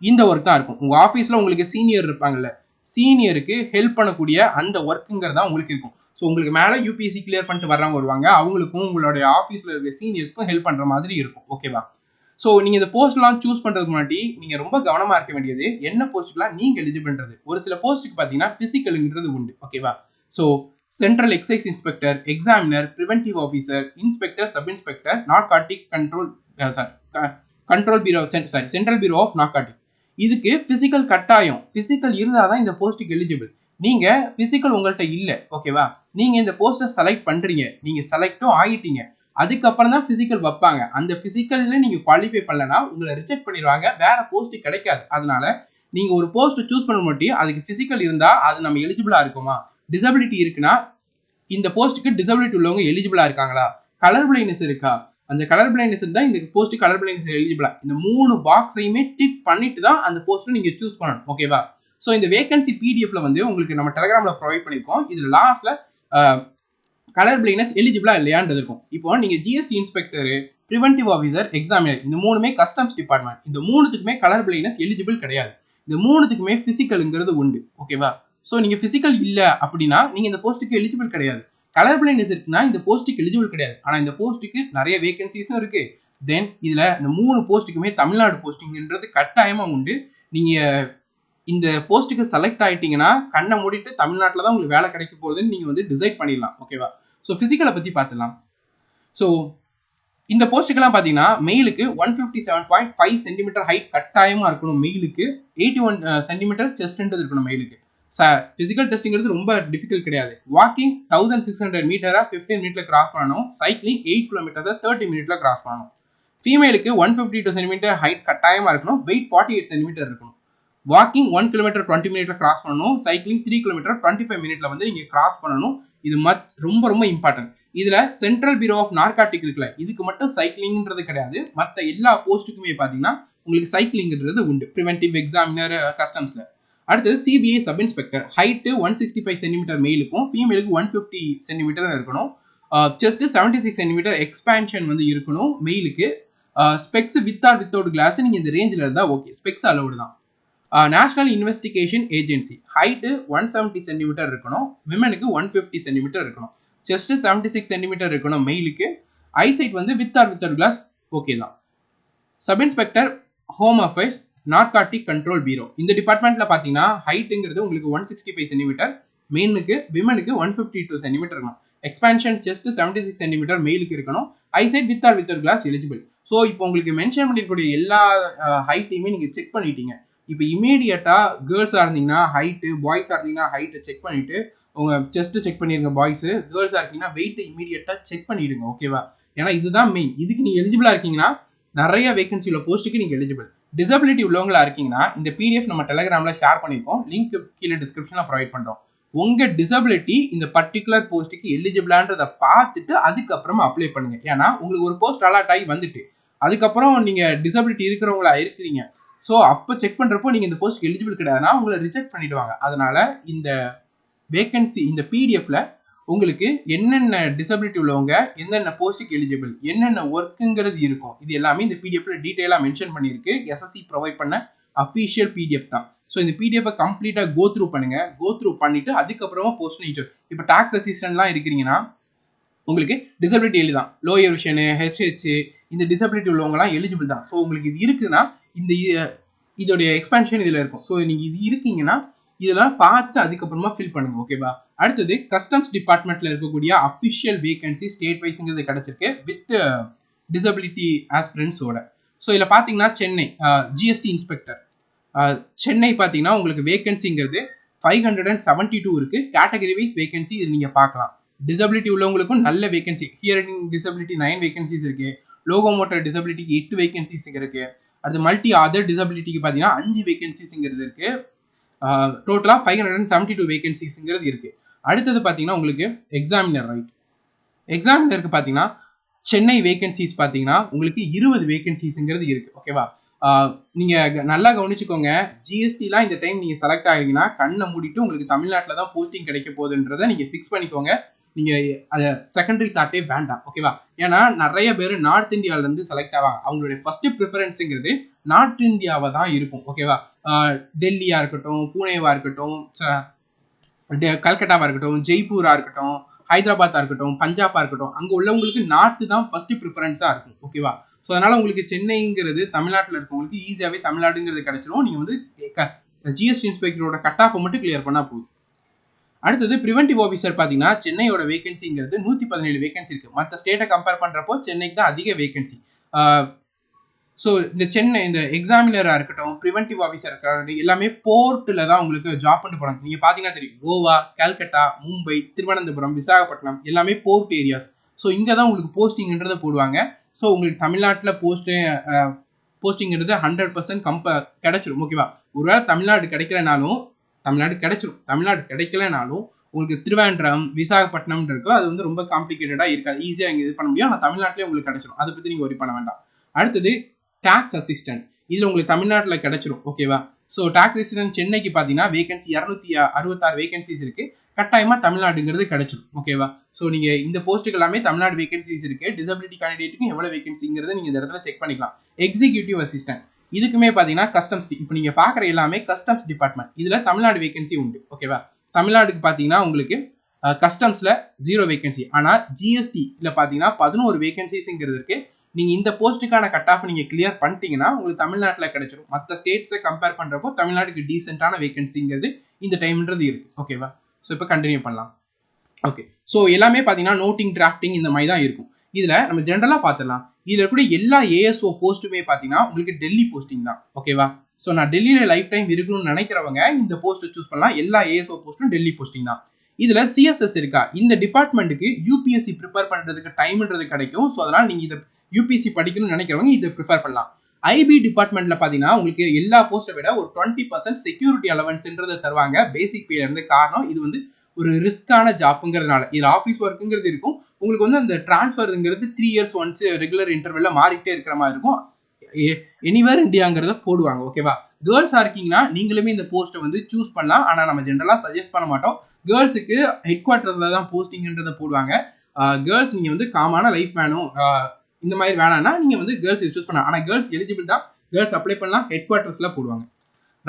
இந்த ஒர்க் தான் இருக்கும். உங்கள் ஆஃபீஸில் உங்களுக்கு சீனியர் இருப்பாங்கல்ல, சீனியருக்கு ஹெல்ப் பண்ணக்கூடிய அந்த ஒர்க்குங்கிறது தான் உங்களுக்கு இருக்கும். ஸோ உங்களுக்கு மேலே யூபிஎஸ்சி கிளியர் பண்ணிட்டு வர்றவங்க வருவாங்க, அவங்களுக்கும் உங்களுடைய ஆஃபீஸில் இருக்க சீனியர்ஸ்க்கும் ஹெல்ப் பண்ணுற மாதிரி இருக்கும். ஓகேவா? ஸோ நீங்கள் இந்த போஸ்ட்லாம் சூஸ் பண்ணுறதுக்கு முன்னாடி நீங்கள் ரொம்ப கவனமாக இருக்க வேண்டியது என்ன போஸ்ட்டுக்கெலாம் நீங்கள் எலிஜிபிள்ன்றது. ஒரு சில போஸ்ட்டுக்கு பார்த்தீங்கன்னா ஃபிசிக்கலுங்கிறது உண்டு. ஓகேவா? So central excise inspector, examiner, preventive officer, inspector, sub inspector, narcotic control bureau, central bureau of narcotic. இதுக்கு ஃபிசிக்கல் கட்டாயம். ஃபிசிக்கல் இருந்தால் தான் இந்த போஸ்ட்டுக்கு எலிஜிபிள். நீங்கள் ஃபிசிக்கல் உங்கள்கிட்ட இல்லை. ஓகேவா? நீங்கள் இந்த போஸ்ட்டை செலக்ட் பண்ணுறீங்க, நீங்கள் செலக்டும் ஆகிட்டீங்க, அதுக்கப்புறம் தான் ஃபிசிக்கல் வைப்பாங்க. அந்த ஃபிசிக்கலில் நீங்கள் குவாலிஃபை பண்ணலன்னா உங்களை ரிஜெக்ட் பண்ணிடுவாங்க, வேற போஸ்ட்டு கிடைக்காது. அதனால நீங்கள் ஒரு போஸ்ட்டை சூஸ் பண்ண மாட்டோம், அதுக்கு ஃபிசிக்கல் இருந்தால் அது நம்ம எலிஜிபிளாக இருக்குமா, டிசபிலிட்டி இருக்குன்னா இந்த போஸ்ட்டுக்கு டிசபிலிட்டி உள்ளவங்க எலிஜிபிளாக இருக்காங்களா, கலர் பிளைண்ட்னஸ் இருக்கா, அந்த கலர் பிளைண்ட்னஸ் இருந்தால் இந்த போஸ்ட்டு கலர் பிளைண்ட்னஸ் எலிஜிபிளா, இந்த 3 பாக்ஸையுமே டிக் பண்ணிட்டு தான் அந்த போஸ்ட்டை நீங்கள் சூஸ் பண்ணணும். ஓகேவா? ஸோ இந்த வேகன்சி பிடிஎஃப்ல வந்து உங்களுக்கு நம்ம டெலிகிராமில் ப்ரொவைட் பண்ணியிருக்கோம். இதில் லாஸ்ட்டில் கலர் பிளைண்ட்னஸ் எலிஜிபிளா இல்லையான்றது இருக்கும். இப்போ நீங்கள் GST inspector, preventive officer, examiner இந்த 3மே கஸ்டம்ஸ் டிபார்ட்மெண்ட், இந்த 3த்துக்குமே கலர் பிளைண்ட்னஸ் எலிஜிபிள் கிடையாது. இந்த 3த்துக்குமே ஃபிசிக்கலுங்கிறது உண்டு. ஓகேவா? ஸோ நீங்கள் ஃபிசிக்கல் இல்லை அப்படின்னா நீங்கள் இந்த போஸ்ட்டுக்கு எலிஜிபிள் கிடையாது. கலர் பிளைண்ட்னஸ் இருக்குன்னா இந்த போஸ்ட்டுக்கு எலிஜிபிள் கிடையாது. ஆனால் இந்த போஸ்ட்டுக்கு நிறைய வேகன்சிஸும் இருக்குது. தென் இதில் இந்த 3 போஸ்ட்டுக்குமே தமிழ்நாடு போஸ்டிங்ன்றது கட்டாயமாக உண்டு. நீங்கள் இந்த போஸ்ட்டுக்கு செலக்ட் ஆகிட்டீங்கன்னா கண்ணை மூடிட்டு தமிழ்நாட்டில் தான் உங்களுக்கு வேலை கிடைக்க போகுதுன்னு நீங்கள் வந்து டிசைட் பண்ணிடலாம். ஓகேவா? ஸோ ஃபிசிக்கலை பற்றி பார்த்துலாம். ஸோ இந்த போஸ்ட்டுக்கெல்லாம் பார்த்தீங்கன்னா மெயிலுக்கு 157.5 சென்டிமீட்டர் ஹைட் கட்டாயமாக இருக்கணும். மெயிலுக்கு 81 சென்டிமீட்டர் செஸ்ட்ன்றது இருக்கணும். மெயிலுக்கு ஃபிசிக்கல் டெஸ்டிங்கிறது ரொம்ப டிஃபிகல்ட் கிடையாது. வாக்கிங் 1600 மீட்டரை 15 மினிட்ல கிராஸ் பண்ணணும். சைக்கிளிங் 8 கிலோமீட்டர்ஸை 30 மினிட்ல கிராஸ் பண்ணணும். ஃபீமேலுக்கு 152 சென்டிமீட்டர் ஹைட் கட்டாயமாக இருக்கணும். வெயிட் 48 சென்டிமீட்டர் இருக்கணும். வாக்கிங் 1 கிலோமீட்டர் 20 மினிட்ல கிராஸ் பண்ணணும். சைக்கிளிங் 3 கிலோமீட்டர் 25 மினிட்ல வந்து நீங்கள் கிராஸ் பண்ணணும். இது ரொம்ப ரொம்ப இம்பார்ட்டன்ட். இதில் சென்ட்ரல் பியூரோ ஆஃப் நார்காட்டிக் இருக்குல்ல, இதுக்கு மட்டும் சைக்கிளிங்ன்றது கிடையாது. மற்ற எல்லா போஸ்ட்டுக்குமே பார்த்தீங்கன்னா உங்களுக்கு சைக்கிளிங்ன்றது உண்டு. ப்ரிவென்டிவ், எக்ஸாமினர், கஸ்டம்ஸில். அடுத்தது CBI sub inspector. Height 165 centimetre மெயிலுக்கும், ஃபீமேலுக்கு 150 சென்டிமீட்டர் இருக்கணும். செஸ்ட்டு 76 சென்டிமீட்டர் எக்ஸ்பேன்ஷன் வந்து இருக்கணும் மெயிலுக்கு. Specs with or without glass நீங்கள் இந்த ரேஞ்சில் இருந்தால் ஓகே, ஸ்பெக்ஸ் அலவுடு தான். National investigation agency. Height 170 centimetre இருக்கணும். விமனுக்கு 150 சென்டிமீட்டர் இருக்கணும். செஸ்ட்டு 76 சென்டிமீட்டர் இருக்கணும் மெயிலுக்கு. ஐசைட் வந்து with or without glass okay தான். Sub inspector home affairs narcotic control பீரோ. இந்த டிபார்ட்மெண்ட்ல பாத்தீங்கன்னா ஹைட்டுங்கிறது உங்களுக்கு 165 சென்டிமீட்டர், மெயினுக்கு விமனுக்கு 152 சென்டிமீட்டர் இருக்கணும். எக்ஸ்பான்ஷன் செஸ்ட் 76 சென்டிமீட்டர் மெயிலுக்கு இருக்கணும். Eyesight with or without glass eligible. So இப்போ உங்களுக்கு மென்ஷன் பண்ணிருக்கக்கூடிய எல்லா ஹைட்டையுமே நீங்க செக் பண்ணிட்டீங்க. இப்போ இமீடியட்டா கேர்ள்ஸா இருந்தீங்கன்னா ஹைட்டு, பாய்ஸா இருந்தீங்கன்னா ஹைட்டை செக் பண்ணிட்டு உங்க செஸ்ட் செக் பண்ணிருங்க பாய்ஸ். கேர்ள்ஸா இருக்கீங்கன்னா வெயிட் இமீடியட்டா செக் பண்ணிடுங்க. ஓகேவா? ஏன்னா இதுதான் மெயின். இதுக்கு நீங்க எலிஜிபிளா இருக்கீங்கன்னா நிறைய வேகன்சி உள்ள போஸ்ட்டுக்கு நீங்க எலிஜிபிள். டிசபிலிட்டி உள்ளவங்களா இருக்கீங்கன்னா இந்த பிடிஎஃப் நம்ம டெலிகிராம்ல ஷேர் பண்ணிருக்கோம். லிங்க் கீழே டிஸ்கிரிப்ஷன்ல ப்ரொவைட் பண்றோம். உங்க டிசபிலிட்டி இந்த பர்டிகுலர் போஸ்ட்டுக்கு எலிஜிபிளான்றதை பார்த்துட்டு அதுக்கப்புறமா அப்ளை பண்ணுங்க. ஏன்னா உங்களுக்கு ஒரு போஸ்ட் அலாட் ஆகி வந்துட்டு அதுக்கப்புறம் நீங்க டிசபிலிட்டி இருக்கிறவங்களா இருக்கிறீங்க. ஸோ அப்போ செக் பண்றப்போ நீங்க இந்த போஸ்ட்க்கு எலிஜிபிள் கிடையாதுன்னா உங்களை ரிஜெக்ட் பண்ணிடுவாங்க. அதனால இந்த வேகன்சி இந்த பிடிஎஃப்ல உங்களுக்கு என்னென்ன டிசபிலிட்டி உள்ளவங்க என்னென்ன போஸ்ட்டுக்கு எலிஜிபிள், என்னென்ன ஒர்க்குங்கிறது இருக்கும், இது எல்லாமே இந்த பிடிஎஃப்ல டீட்டெயிலாக மென்ஷன் பண்ணியிருக்கு. எஸ்எஸ்சி ப்ரொவைட் பண்ண அஃபிஷியல் பிடிஎஃப் தான். ஸோ இந்த பிடிஎஃப் கம்ப்ளீட்டாக கோ த்ரூ பண்ணுங்க. கோ த்ரூ பண்ணிட்டு அதுக்கப்புறமா போஸ்ட் நீங்க இப்போ டாக்ஸ் அசிஸ்டன்ட்லாம் இருக்கிறீங்கன்னா உங்களுக்கு டிசபிலிட்டி எழுதான். லோயர் விஷனு, ஹெச்ஹெச் இந்த டிசபிலிட்டி உள்ளவங்கலாம் எலிஜிபிள் தான். ஸோ உங்களுக்கு இது இருக்குன்னா இந்த இதோடைய எக்ஸ்பான்ஷன் இதில் இருக்கும். ஸோ நீங்கள் இது இருக்கீங்கன்னா இதெல்லாம் பார்த்துட்டு அதுக்கப்புறமா ஃபில் பண்ணுங்க. ஓகேவா? அடுத்தது கஸ்டம்ஸ் டிபார்ட்மெண்ட்ல இருக்கக்கூடிய அஃபிஷியல் வேகன்சி ஸ்டேட் வைஸ்ங்கிறது கிடைச்சிருக்கு வித் டிசபிலிட்டி ஆஸ்பிரன்ஸோட. ஸோ இதில் பார்த்தீங்கன்னா சென்னை ஜிஎஸ்டி இன்ஸ்பெக்டர் சென்னை பார்த்தீங்கன்னா உங்களுக்கு வேகன்சிங்கிறது 572 இருக்கு. கேட்டகரி வைஸ் வேகன்சி இது நீங்க பார்க்கலாம். டிசபிலிட்டி உள்ளவங்களுக்கும் நல்ல வேகன்சி. ஹியரிங் டிசபிலிட்டி 9 வேகன்சிஸ் இருக்கு. லோகோமோட்டர் டிசபிலிட்டிக்கு 8 வேகன்சிஸ் இருக்கு. அடுத்து மல்டி அதர் டிசபிலிட்டிக்கு பார்த்தீங்கன்னா 5 வேகன்சிஸ்ங்கிறது இருக்கு. டோட்டலாக 572 வேகன்சிஸ்ங்கிறது இருக்கு. அடுத்தது பார்த்தீங்கன்னா உங்களுக்கு எக்ஸாமினர் ரைட். எக்ஸாமினருக்கு பார்த்தீங்கன்னா சென்னை வேகன்சிஸ் பார்த்தீங்கன்னா உங்களுக்கு 20 வேகன்சிஸ்ங்கிறது இருக்கு. ஓகேவா? நீங்கள் நல்லா கவனிச்சுக்கோங்க. ஜிஎஸ்டிலாம் இந்த டைம் நீங்கள் செலக்ட் ஆகிறீங்கன்னா கண்ணை மூடிட்டு உங்களுக்கு தமிழ்நாட்டில் தான் போஸ்டிங் கிடைக்க போகுதுன்றதை நீங்கள் ஃபிக்ஸ் பண்ணிக்கோங்க. நீங்கள் அதை செகண்டரி தாட்டே வேண்டாம். ஓகேவா? ஏன்னா நிறைய பேர் நார்த் இந்தியாவிலேருந்து செலக்ட் ஆவாங்க. அவங்களுடைய ஃபர்ஸ்ட் ப்ரிஃபரன்ஸுங்கிறது நார்த் இந்தியாவை தான் இருக்கும். ஓகேவா? டெல்லியாக இருக்கட்டும், பூனேவா இருக்கட்டும், கல்கட்டாவாக இருக்கட்டும், ஜெய்ப்பூராக இருக்கட்டும், ஹைதராபாத்தாக இருக்கட்டும், பஞ்சாபாக இருக்கட்டும், அங்கே உள்ளவங்களுக்கு நார்த்து தான் ஃபர்ஸ்ட் ப்ரிஃபரன்ஸாக இருக்கும். ஓகேவா? ஸோ அதனால் உங்களுக்கு சென்னைங்கிறது தமிழ்நாட்டில் இருக்கவங்களுக்கு ஈஸியாகவே தமிழ்நாடுங்கிறது கிடைச்சிடும். நீங்கள் வந்து ஜிஎஸ்டி இன்ஸ்பெக்டரோட கட் ஆஃபை மட்டும் கிளியர் பண்ணால் போதும். அடுத்தது ப்ரிவென்டிவ் ஆஃபீஸர் பார்த்தீங்கன்னா சென்னையோட வேகன்சிங்கிறது 117 வேகன்சி இருக்குது. மற்ற ஸ்டேட்டை கம்பேர் பண்ணுறப்போ சென்னைக்கு தான் அதிக வேகன்சி. ஸோ இந்த சென்னை இந்த எக்ஸாமினராக இருக்கட்டும், ப்ரிவென்டிவ் ஆஃபீஸர் இருக்கட்டும், எல்லாமே போர்ட்டில் தான் உங்களுக்கு ஜாப் பண்ணி போகிறாங்க. நீங்கள் பார்த்தீங்கன்னா தெரியும், கோவா, கல்கட்டா, மும்பை, திருவனந்தபுரம், விசாகப்பட்டினம் எல்லாமே போர்ட் ஏரியாஸ். ஸோ இங்கே தான் உங்களுக்கு போஸ்டிங்ன்றதை போடுவாங்க. ஸோ உங்களுக்கு தமிழ்நாட்டில் போஸ்டிங்கிறது 100% கிடைச்சிடும். ஓகேவா? ஒருவேளை தமிழ்நாடு கிடைக்கலனாலும் தமிழ்நாடு கிடைச்சிடும். தமிழ்நாடு கிடைக்கலனாலும் உங்களுக்கு திருவேண்டரம், விசாகப்பட்டினம் இருக்கும். அது வந்து ரொம்ப காம்ப்ளிகேட்டடாக இருக்காது. ஈஸியாக இங்கே இது பண்ண முடியும். ஆனால் தமிழ்நாட்டிலே உங்களுக்கு கிடைச்சிடும். அதை பற்றி நீங்கள் ஒரி பண்ண வேண்டாம். அடுத்தது டாக்ஸ் அசிஸ்டன்ட். இதில் உங்களுக்கு தமிழ்நாட்டில் கிடைச்சிடும். ஓகேவா? ஸோ டாக்ஸ் அசிஸ்டன்ட் சென்னைக்கு பார்த்தீங்கன்னா வேகன்சி 266 வேகன்சிஸ் இருக்குது. கட்டாயமாக தமிழ்நாடுங்கிறது கிடைச்சிடும். ஓகேவா? ஸோ நீங்கள் இந்த போஸ்ட்டுக்கு எல்லாமே தமிழ்நாடு வேகன்சிஸ் இருக்குது. டிசபிலிட்டி கேண்டிடேட்டுக்கும் எவ்வளோ வேகன்சிங்கிறத நீங்கள் இந்த இடத்துல செக் பண்ணிக்கலாம். எக்ஸிக்யூட்டிவ் அசிஸ்டன்ட் இதுக்குமே பார்த்தீங்கன்னா கஸ்டம்ஸ், இப்போ நீங்கள் பார்க்குற எல்லாமே கஸ்டம்ஸ் டிபார்ட்மெண்ட். இதில் தமிழ்நாடு வேகன்சி உண்டு. ஓகேவா? தமிழ்நாடுக்கு பார்த்தீங்கன்னா உங்களுக்கு கஸ்டம்ஸில் 0 வேகன்சி. ஆனால் ஜிஎஸ்டியில் பார்த்தீங்கன்னா 11 வேகன்சிஸ்ங்கிறது இருக்குது. நீங்கள் இந்த போஸ்ட்டுக்கான கட் ஆஃப் நீங்கள் கிளியர் பண்ணிட்டீங்கன்னா உங்களுக்கு தமிழ்நாட்டில் கிடைச்சிடும். மற்ற ஸ்டேட்ஸை கம்பேர் பண்ணுறப்போ தமிழ்நாட்டுக்கு டீசென்ட்டான வேகன்சிங்கிறது இந்த டைம்ன்றது இருக்குது. ஓகேவா? ஸோ இப்போ கண்டினியூ பண்ணலாம். ஓகே. ஸோ எல்லாமே பார்த்தீங்கன்னா நோட்டிங், டிராஃப்டிங் இந்த மாதிரி தான் இருக்கும். இதில் நம்ம ஜென்ரலாக பார்த்துடலாம். இதில் இருக்கக்கூடிய எல்லா ஏஎஸ்ஓ போஸ்ட்டுமே பார்த்தீங்கன்னா உங்களுக்கு டெல்லி போஸ்டிங் தான். ஓகேவா? ஸோ நான் டெல்லியில் லைஃப் டைம் இருக்கணும்னு நினைக்கிறவங்க இந்த போஸ்ட்டை சூஸ் பண்ணலாம். எல்லா ஏஎஸ்ஓ போஸ்ட்டும் டெல்லி போஸ்டிங் தான். இதில் சிஎஸ்எஸ் இருக்கா? இந்த டிபார்ட்மெண்ட்டுக்கு யூபிஎஸ்சி ப்ரிப்பேர் பண்ணுறதுக்கு டைம்ன்றது கிடைக்கும். ஸோ அதனால் நீங்கள் இதை யூபிஎஸ்சி படிக்கணும்னு நினைக்கிறவங்க இதை ப்ரிஃபர் பண்ணலாம். ஐபி டிபார்ட்மெண்ட்டில் பார்த்தீங்கன்னா உங்களுக்கு எல்லா போஸ்ட்டை விட ஒரு 20% செக்யூரிட்டி அலவன்ஸ்ன்றதை தருவாங்க பேசிக் பேல இருந்து. காரணம் இது வந்து ஒரு ரிஸ்கான ஜாப்புங்கிறதுனால. இது ஆஃபீஸ் ஒர்க்குங்கிறது இருக்கும். உங்களுக்கு வந்து அந்த டிரான்ஸ்ஃபருங்கிறது 3 years ஒன்ஸ் ரெகுலர் இன்டர்வெல்ல மாறிட்டே இருக்கிற மாதிரி இருக்கும். எனிவேர் இந்தியாங்கிறத போடுவாங்க. ஓகேவா? கேர்ள்ஸாக இருக்கீங்கன்னா நீங்களுமே இந்த போஸ்ட்டை வந்து சூஸ் பண்ணலாம். ஆனால் நம்ம ஜென்ரலாக சஜஸ்ட் பண்ண மாட்டோம். கேர்ள்ஸுக்கு ஹெட் குவார்ட்டர்ஸில் தான் போஸ்டிங்ன்றதை போடுவாங்க. கேர்ள்ஸ் நீங்கள் வந்து காமான லைஃப் வேணும், இந்த மாதிரி வேணாம்னா நீங்கள் வந்து கேர்ள்ஸ் சூஸ் பண்ணலாம். ஆனால் கேர்ள்ஸ் எலிஜிபிள் தான். கேர்ள்ஸ் அப்ளை பண்ணலாம். ஹெட் குவார்ட்டர்ஸில் போடுவாங்க.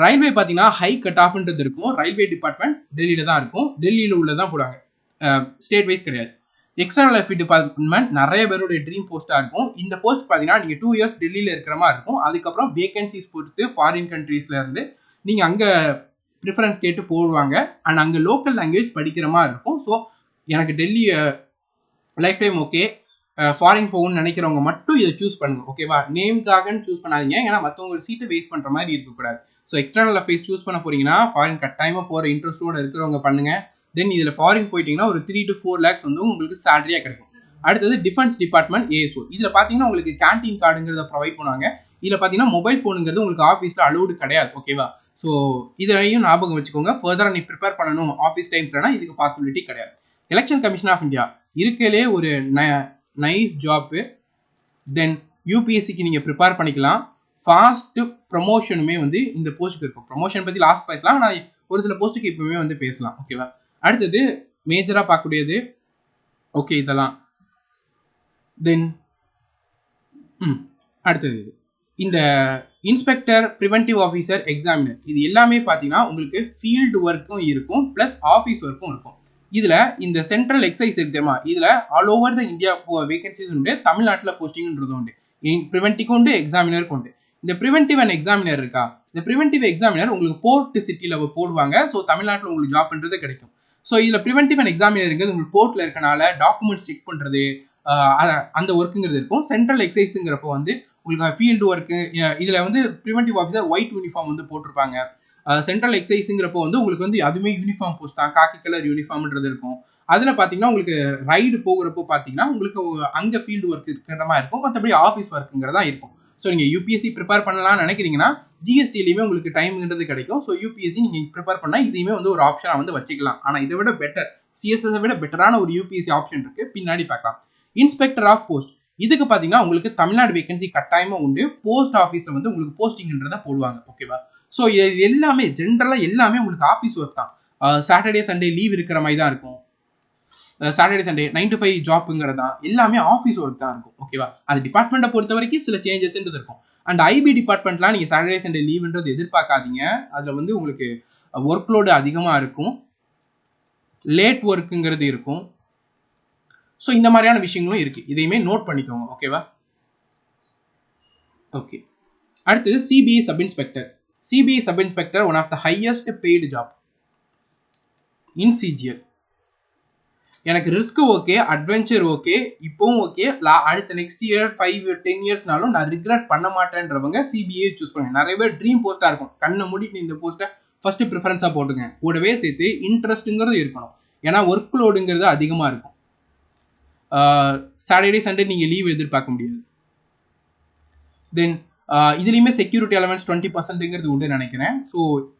ரயில்வே பார்த்தீங்கன்னா ஹை கட் ஆஃப்ன்றது இருக்கும். ரயில்வே டிபார்ட்மெண்ட் டெல்லியில் தான் இருக்கும். டெல்லியில் உள்ளதான் போடுவாங்க. ஸ்டேட் வைஸ் கிடையாது. எக்ஸ்டர்னல் அஃபேர் டிபார்ட்மெண்ட் நிறைய பேருடைய ட்ரீம் போஸ்ட்டாக இருக்கும். இந்த போஸ்ட் பார்த்தீங்கன்னா நீங்கள் 2 இயர்ஸ் டெல்லியில் இருக்கிற மாதிரி இருக்கும். அதுக்கப்புறம் வேகன்சிஸ் பொறுத்து ஃபாரின் கண்ட்ரீஸ்ல இருந்து நீங்கள் அங்கே ப்ரிஃபரன்ஸ் கேட்டு போடுவாங்க. அண்ட் அங்கே லோக்கல் லாங்குவேஜ் படிக்கிற மாதிரி இருக்கும். ஸோ எனக்கு Delhi life time okay, foreign போகணும்னு நினைக்கிறவங்க மட்டும் இதை சூஸ் பண்ணுங்க. ஓகேவா? நேம்காகன்னு சூஸ் பண்ணாதீங்க. ஏன்னா மற்றவங்க சீட்டை வேஸ்ட் பண்ணுற மாதிரி இருக்கக்கூடாது. ஸோ எக்ஸ்டர்னல் அஃபேர்ஸ் சூஸ் பண்ண போறீங்கன்னா ஃபாரின் கட்டாயமாக போகிற இன்ட்ரெஸ்டோட இருக்கிறவங்க பண்ணுங்க. தென் இதில் ஃபாரின் போயிட்டீங்கன்னா ஒரு 3 to 4 lakhs வந்து உங்களுக்கு சேலரியாக கிடைக்கும். அடுத்தது டிஃபென்ஸ் டிபார்ட்மெண்ட் ஏஎஸ்ஓ. இதில் பார்த்தீங்கன்னா உங்களுக்கு கேன்டீன் கார்டுங்கிறத ப்ரொவைட் பண்ணுவாங்க. இதில் பார்த்தீங்கன்னா மொபைல் ஃபோனுங்கிறது உங்களுக்கு ஆஃபீஸில் அலோடு கிடையாது. ஓகேவா? ஸோ இதையும் ஞாபகம் வச்சுக்கோங்க. ஃபர்தராக நீ ப்ரிப்பேர் பண்ணணும் ஆஃபீஸ் டைம்ஸ்லனா இதுக்கு பாசிபிலிட்டி கிடையாது. எலெக்ஷன் கமிஷன் ஆஃப் இந்தியா இருக்கையிலே ஒரு நைஸ் ஜாப்பு. தென் யூபிஎஸ்சிக்கு நீங்கள் ப்ரிப்பேர் பண்ணிக்கலாம். ஃபாஸ்ட்டு ப்ரமோஷனுமே வந்து இந்த போஸ்ட்டுக்கு இருக்கும். ப்ரமோஷன் பற்றி லாஸ்ட் பேசலாம். ஆனால் ஒரு சில போஸ்ட்டுக்கு இப்போவுமே வந்து பேசலாம். ஓகேவா? அடுத்தது மேஜராக பார்க்கக்கூடியது ஓகே இதெல்லாம். தென் அடுத்தது இந்த இன்ஸ்பெக்டர், ப்ரிவென்டிவ் ஆஃபீஸர், எக்ஸாமினர் இது எல்லாமே பார்த்தீங்கன்னா உங்களுக்கு ஃபீல்டு ஒர்க்கும் இருக்கும் ப்ளஸ் ஆஃபீஸ் ஒர்க்கும் இருக்கும். இதில் இந்த சென்ட்ரல் எக்ஸைஸ் இருக்கு தெரியுமா? இதில் ஆல் ஓவர் த இந்தியா வேகன்சிஸ் உண்டு. தமிழ்நாட்டில் போஸ்டிங்ன்றது உண்டு. ப்ரிவென்டிவ்க்கும் உண்டு, எக்ஸாமினருக்கும் உண்டு. இந்த ப்ரிவென்டிவ் அண்ட் எக்ஸாமினர் இருக்கா? இந்த ப்ரிவென்டிவ் எக்ஸாமினர் உங்களுக்கு போர்ட் சிட்டியில் போடுவாங்க. ஸோ தமிழ்நாட்டில் உங்களுக்கு ஜாப்ன்றது கிடைக்கும். ஸோ இதில் ப்ரிவென்டிவ் அண்ட் எக்ஸாமினருங்கிறது உங்களுக்கு போர்ட்டில் இருக்கனால டாக்குமெண்ட்ஸ் செக் பண்ணுறது அந்த ஒர்க்குங்கிறது இருக்கும். சென்ட்ரல் எக்ஸைஸுங்கிறப்போ வந்து உங்களுக்கு ஃபீல்டு ஒர்க்கு. இதில் வந்து ப்ரிவென்டிவ் ஆஃபீஸர் ஒயிட் யூனிஃபார்ம் வந்து போட்டிருப்பாங்க. சென்ட்ரல் எக்ஸைஸுங்கிறப்போ வந்து உங்களுக்கு வந்து அதுவுமே யூனிஃபார்ம் போஸ்ட் தான், காக்கி கலர் யூனிஃபார்ம்ன்றது இருக்கும். அதில் பார்த்தீங்கன்னா உங்களுக்கு ரைடு போகிறப்போ பார்த்தீங்கன்னா உங்களுக்கு அங்கே ஃபீல்டு ஒர்க் இருக்கிற மாதிரி இருக்கும். மற்றபடி ஆஃபீஸ் ஒர்க்குங்கிறதா இருக்கும். ஸோ நீங்கள் யூபிஎஸ்சி ப்ரிப்பேர் பண்ணலாம்னு நினைக்கிறீங்கன்னா ஜிஎஸ்டிலையுமே உங்களுக்கு டைம்ங்கிறது கிடைக்கும். ஸோ யூபிஎஸ்சி நீங்கள் ப்ரிப்பேர் பண்ணால் இதையுமே வந்து ஒரு ஆப்ஷனாக வந்து வச்சுக்கலாம். ஆனால் இதை விட பெட்டர், சிஎஸ்எஸை விட பெட்டரான ஒரு யூபிஎஸ்சி ஆப்ஷன் இருக்குது, பின்னாடி பார்க்கலாம். இன்ஸ்பெக்டர் ஆஃப் போஸ்ட் இதுக்கு பார்த்தீங்கன்னா உங்களுக்கு தமிழ்நாடு வேகன்சி கட்டாயமாக உண்டு. போஸ்ட் ஆஃபீஸில் வந்து உங்களுக்கு போஸ்டிங்ன்றதை போடுவாங்க. ஓகேவா? ஸோ இது எல்லாமே ஜென்ரலாக எல்லாமே உங்களுக்கு ஆஃபீஸ் ஒர்க் தான். சாட்டர்டே சண்டே லீவ் இருக்கிற மாதிரி தான் இருக்கும். சாட்டர்டே சண்டே 9 to 5 ஜாப்புங்கிறது தான் எல்லாமே ஆஃபீஸ் ஒர்க் தான் இருக்கும். ஓகேவா? அது டிபார்ட்மெண்ட்டை பொறுத்த வரைக்கும் சில சேஞ்சஸ்ன்றது இருக்கும். அண்ட் ஐபி டிபார்ட்மெண்ட்லாம் நீங்கள் சாட்டர்டே சண்டே லீவ்ன்றது எதிர்பார்க்காதீங்க. அதில் வந்து உங்களுக்கு ஒர்க் லோடு அதிகமாக இருக்கும், லேட் ஒர்க்குங்கிறது இருக்கும். ஸோ இந்த மாதிரியான விஷயங்களும் இருக்குது. இதையுமே நோட் பண்ணிக்கோங்க. ஓகேவா? ஓகே. அடுத்தது CBI sub inspector. CBI sub inspector one of the highest paid job in CGL. எனக்கு ரிஸ்க் ஓகே, அட்வென்ச்சர் ஓகே, இப்போவும் ஓகே, அடுத்த நெக்ஸ்ட் இயர் 5-10 இயர்ஸ்னாலும் நான் ரிக்ரெட் பண்ண மாட்டேன்றவங்க சிபிஐ சூஸ் பண்ணுங்க. நிறைய பேர் ட்ரீம் போஸ்ட்டாக இருக்கும். கண்ணை மூடிட்டு இந்த போஸ்ட்டை ஃபஸ்ட்டு ப்ரிஃபரன்ஸாக போட்டுங்க. கூடவே சேர்த்து இன்ட்ரெஸ்ட்டுங்கிறது இருக்கணும். ஏன்னா ஒர்க் லோடுங்கிறது அதிகமாக இருக்கும். சாட்டர்டே சண்டே நீங்கள் லீவ் எதிர்பார்க்க முடியாது. தென் இதுலேயுமே செக்யூரிட்டி அலவன்ஸ் 20% உண்டு நினைக்கிறேன். ஸோ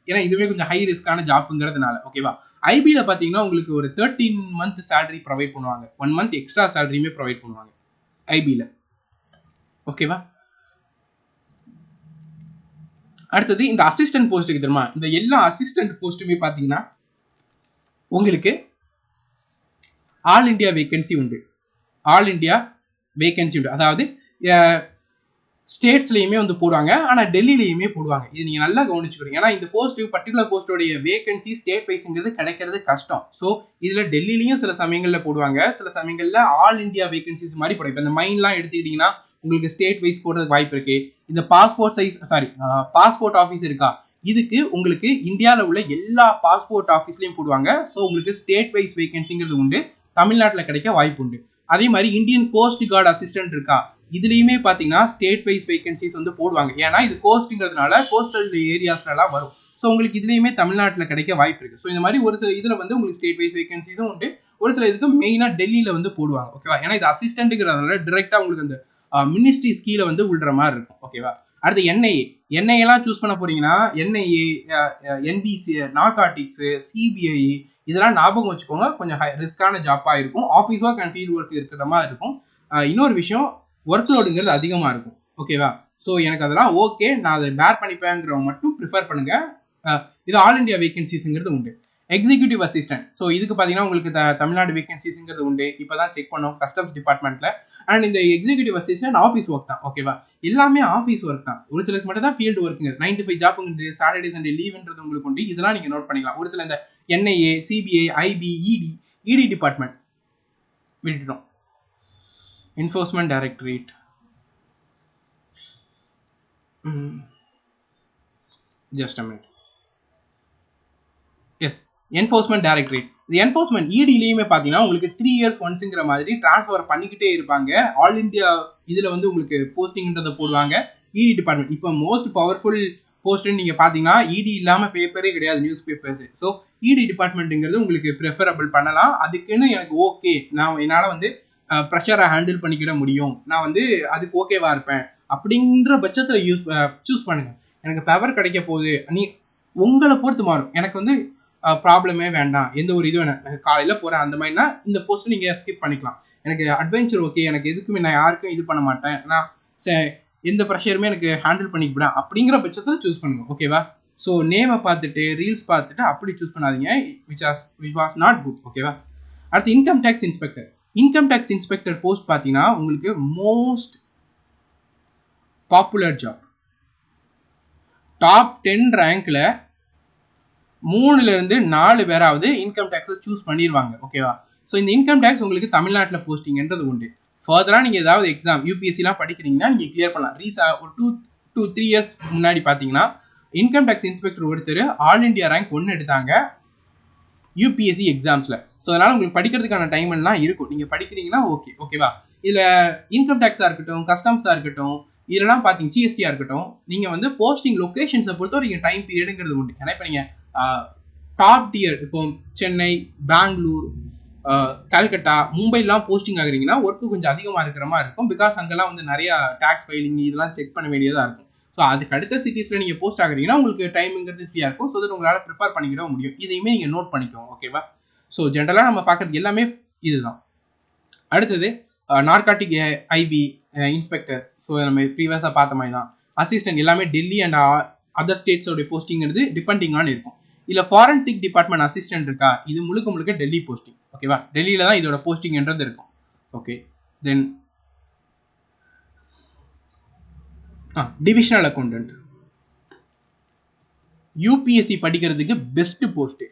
ஏன்னா இதுவே கொஞ்சம் ஹை ரிஸ்க்கான ஜாப்புங்கிறதுனால. ஓகேவா? ஐபியில் பார்த்தீங்கன்னா உங்களுக்கு ஒரு 13 month சேலரி ப்ரொவைட் பண்ணுவாங்க. 1 month எக்ஸ்ட்ரா சேலரியுமே ப்ரொவைட் பண்ணுவாங்க ஐபியில். ஓகேவா? அடுத்தது இந்த அசிஸ்டன்ட் போஸ்ட்டுக்கு தெரியுமா? இந்த எல்லா அசிஸ்டன்ட் போஸ்ட்டுமே பார்த்தீங்கன்னா உங்களுக்கு ஆல் இண்டியா வேகன்சி உண்டு. ஆல் இண்டியா வேகன்சி உண்டு. அதாவது ஸ்டேட்ஸ்லையுமே வந்து போடுவாங்க, ஆனால் டெல்லியிலையுமே போடுவாங்க. இது நீங்கள் நல்லா கவனிச்சுக்கிறீங்க. ஏன்னா இந்த போஸ்ட்டு பர்டிகுலர் போஸ்டோடைய வேகன்சி ஸ்டேட் வைஸுங்கிறது கிடைக்கிறது கஷ்டம். ஸோ இதில் டெல்லிலையும் சில சமயங்களில் போடுவாங்க, சில சமயங்களில் ஆல் இண்டியா வேகன்சிஸ் மாதிரி போடுவாங்க. இப்போ இந்த மைன்லாம் எடுத்துக்கிட்டிங்கன்னா உங்களுக்கு ஸ்டேட் வைஸ் போடுறதுக்கு வாய்ப்பு இருக்குது. இந்த பாஸ்போர்ட் ஆஃபீஸ் இருக்கா, இதுக்கு உங்களுக்கு இந்தியாவில் உள்ள எல்லா பாஸ்போர்ட் ஆஃபீஸ்லையும் போடுவாங்க. ஸோ உங்களுக்கு ஸ்டேட் வைஸ் வேகன்சிங்கிறது உண்டு, தமிழ்நாட்டில் கிடைக்க வாய்ப்பு உண்டு. அதே மாதிரி இந்தியன் கோஸ்ட் கார்டு அசிஸ்டன்ட் இருக்கா, இதுலேயுமே பார்த்தீங்கன்னா ஸ்டேட் வைஸ் வேகன்சிஸ் வந்து போடுவாங்க. ஏன்னா இது கோஸ்ட்டுங்கிறதுனால கோஸ்டல் ஏரியாஸ்லாம் வரும். ஸோ உங்களுக்கு இதுலேயுமே தமிழ்நாட்டில் கிடைக்க வாய்ப்பு இருக்குது. ஸோ இந்த மாதிரி ஒரு சில இதில் வந்து உங்களுக்கு ஸ்டேட் வைஸ் வேகன்சிஸும் உண்டு. ஒரு சில இதுக்கு மெயினாக டெல்லியில் வந்து போடுவாங்க. ஓகேவா? ஏன்னா இது அசிஸ்டன்ட்டுங்கிறதுனால டிரெக்டாக உங்களுக்கு அந்த மினிஸ்ட்ரிஸ் கீழே வந்து விழுற மாதிரி இருக்கும். ஓகேவா? அடுத்து என்ஐஏலாம் சூஸ் பண்ண போறீங்கன்னா என்ஐஏ, என்பிசி, நார்காட்டிக்ஸு, சிபிஐ இதெல்லாம் ஞாபகம் வச்சுக்கோங்க. கொஞ்சம் ரிஸ்கான ஜாப்பாக இருக்கும். Office work and field work இருக்கிற மாதிரி இருக்கும். இன்னொரு விஷயம், ஒர்க் லோடுங்கிறது அதிகமாக இருக்கும். ஓகேவா? ஸோ எனக்கு அதெல்லாம் ஓகே, நான் அதை பேர் பண்ணிப்பேங்கிறவங்க மட்டும் ப்ரிஃபர் பண்ணுங்க. இது ஆல் இண்டியா வேகன்சிஸுங்கிறது உண்டு. எக்ஸிக்யூட்டிவ் அசிஸ்டன்ட், ஸோ இதுக்கு பார்த்தீங்கன்னா உங்களுக்கு தமிழ்நாடு வேகன்சிஸுங்கிறது உண்டு. இப்போ தான் செக் பண்ணோம் கஸ்டம்ஸ் டிபார்ட்மெண்ட்டில். அண்ட் இந்த எக்ஸிக்யூட்டிவ் அசிஸ்டன்ட் ஆஃபீஸ் ஒர்க் தான். ஓகேவா? எல்லாமே ஆஃபீஸ் ஒர்க் தான். ஒரு சிலருக்கு மட்டும் தான் ஃபீல்டு ஒர்க்குங்க. 9 to 5 ஜாப்புங்கிறது, சாட்டர்டே சண்டே லீவ்ன்றது உங்களுக்கு உண்டு. இதெல்லாம் நீங்கள் நோட் பண்ணிக்கலாம். ஒரு சில இந்த NIA, CBI, IB, ED department விட்டுட்டோம். Enforcement directorate, just a minute. Yes, enforcement directorate. இது என்ஃபோர்ஸ்மெண்ட் இடிலையுமே பார்த்தீங்கன்னா உங்களுக்கு 3 years ஒன்ஸுங்கிற மாதிரி ட்ரான்ஸ்ஃபர் பண்ணிக்கிட்டே இருப்பாங்க. ஆல் இண்டியா இதில் வந்து உங்களுக்கு போஸ்டிங்ன்றதை போடுவாங்க. இடி டிபார்ட்மெண்ட் இப்போ மோஸ்ட் பவர்ஃபுல் போஸ்ட்னு நீங்கள் பார்த்தீங்கன்னா இடி இல்லாமல் பேப்பரே கிடையாது, நியூஸ் பேப்பர்ஸ். ஸோ இடி டிபார்ட்மெண்ட்டுங்கிறது உங்களுக்கு ப்ரிஃபரபிள் பண்ணலாம். அதுக்குன்னு எனக்கு ஓகே, நான் என்னால் வந்து ப்ரெஷரை ஹேண்டில் பண்ணிக்கிட முடியும், நான் வந்து அதுக்கு ஓகேவா இருப்பேன் அப்படின்ற பட்சத்தில் சூஸ் பண்ணுங்க. எனக்கு பவர் கிடைக்க போகுது, நீ உங்களை பொறுத்து மாறும். எனக்கு வந்து ப்ராப்ளமே வேண்டாம், எந்த ஒரு இதுவும் எனக்கு காலையில் போகிறேன் அந்த மாதிரினா இந்த போஸ்ட்டு நீங்கள் ஸ்கிப் பண்ணிக்கலாம். எனக்கு அட்வென்ச்சர் ஓகே, எனக்கு எதுக்குமே நான் யாருக்கும் இது பண்ண மாட்டேன், நான் எந்த ப்ரெஷருமே எனக்கு ஹேண்டில் பண்ணிக்கிவிடேன் அப்படிங்கிற பட்சத்தில் சூஸ் பண்ணுங்க. ஓகேவா? ஸோ நேமை பார்த்துட்டு ரீல்ஸ் பார்த்துட்டு அப்படி சூஸ் பண்ணாதீங்க, விச் வாஸ் நாட் குட். ஓகேவா? அடுத்து income tax inspector. Income tax inspector post பார்த்தீங்கன்னா உங்களுக்கு மோஸ்ட் பாப்புலர் ஜாப். டாப் 10 ரேங்க்ல 3லேருந்து 4 பேராவது இன்கம் டேக்ஸை சூஸ் பண்ணிடுவாங்க. ஓகேவா? ஸோ இந்த இன்கம் டேக்ஸ் உங்களுக்கு தமிழ்நாட்டில் போஸ்டிங்ன்றது உண்டு. ஃபர்தராக நீங்கள் ஏதாவது எக்ஸாம் யூபிஎஸ்சிலாம் படிக்கிறீங்கன்னா நீங்கள் கிளியர் பண்ணலாம். ஒரு 2-3 years முன்னாடி பார்த்தீங்கன்னா இன்கம் டேக்ஸ் இன்ஸ்பெக்டர் ஒருத்தர் ஆல் இண்டியா ரேங்க் 1 எடுத்தாங்க யூபிஎஸ்சி எக்ஸாம்ஸில். ஸோ அதனால் உங்களுக்கு படிக்கிறதுக்கான டைம் எல்லாம் இருக்கும், நீங்கள் படிக்கிறீங்கன்னா ஓகேவா? இதில் இன்கம் டேக்ஸாக இருக்கட்டும், கஸ்டம்ஸாக இருக்கட்டும், இதெல்லாம் பார்த்தீங்க ஜிஎஸ்டியாக இருக்கட்டும், நீங்கள் வந்து போஸ்டிங் லொக்கேஷன்ஸை பொறுத்த வரைக்கும் டைம் பீரியடுங்கிறது உண்டு. ஏன்னா இப்போ நீங்கள் டாப் டியர் இப்போ சென்னை, பெங்களூர், கல்கட்டா, மும்பைலாம் போஸ்டிங் ஆகுறீங்கன்னா ஒர்க்கு கொஞ்சம் அதிகமாக இருக்கிற மாதிரி இருக்கும். பிகாஸ் அங்கெல்லாம் வந்து நிறையா டேக்ஸ் ஃபைலிங் இதெல்லாம் செக் பண்ண வேண்டியதாக இருக்கும். ஸோ அதுக்கு அடுத்த சிட்டிஸில் நீங்கள் போஸ்ட் ஆகுறீங்கன்னா உங்களுக்கு டைமுங்கிறது ஃப்ரீயாக இருக்கும். ஸோ தட் உங்களால் ப்ரிப்பேர் பண்ணிக்கிட முடியும். இதையுமே நீங்கள் நோட் பண்ணிக்கோங்க. ஓகேவா? ஸோ ஜென்ரலாக நம்ம பார்க்குறது எல்லாமே இதுதான். அடுத்தது நார்காட்டிக் ஐபி இன்ஸ்பெக்டர். ஸோ நம்ம ப்ரீவியஸாக பார்த்த மாதிரி தான். அசிஸ்டன்ட் எல்லாமே டெல்லி அண்ட் அதர் ஸ்டேட்ஸோடைய போஸ்டிங்கிறது டிபெண்டிங் ஆன் இருக்கும். இல்லை ஃபாரன்சிக் டிபார்ட்மெண்ட் அசிஸ்டன்ட் இருக்கா, இது முழுக்க டெல்லி போஸ்டிங். ஓகேவா? டெல்லியில் தான் இதோட போஸ்டிங்ன்றது இருக்கும். ஓகே, தென் டிவிஷனல் அக்கௌண்டன்ட். யூபிஎஸ்சி படிக்கிறதுக்கு பெஸ்ட் போஸ்ட்.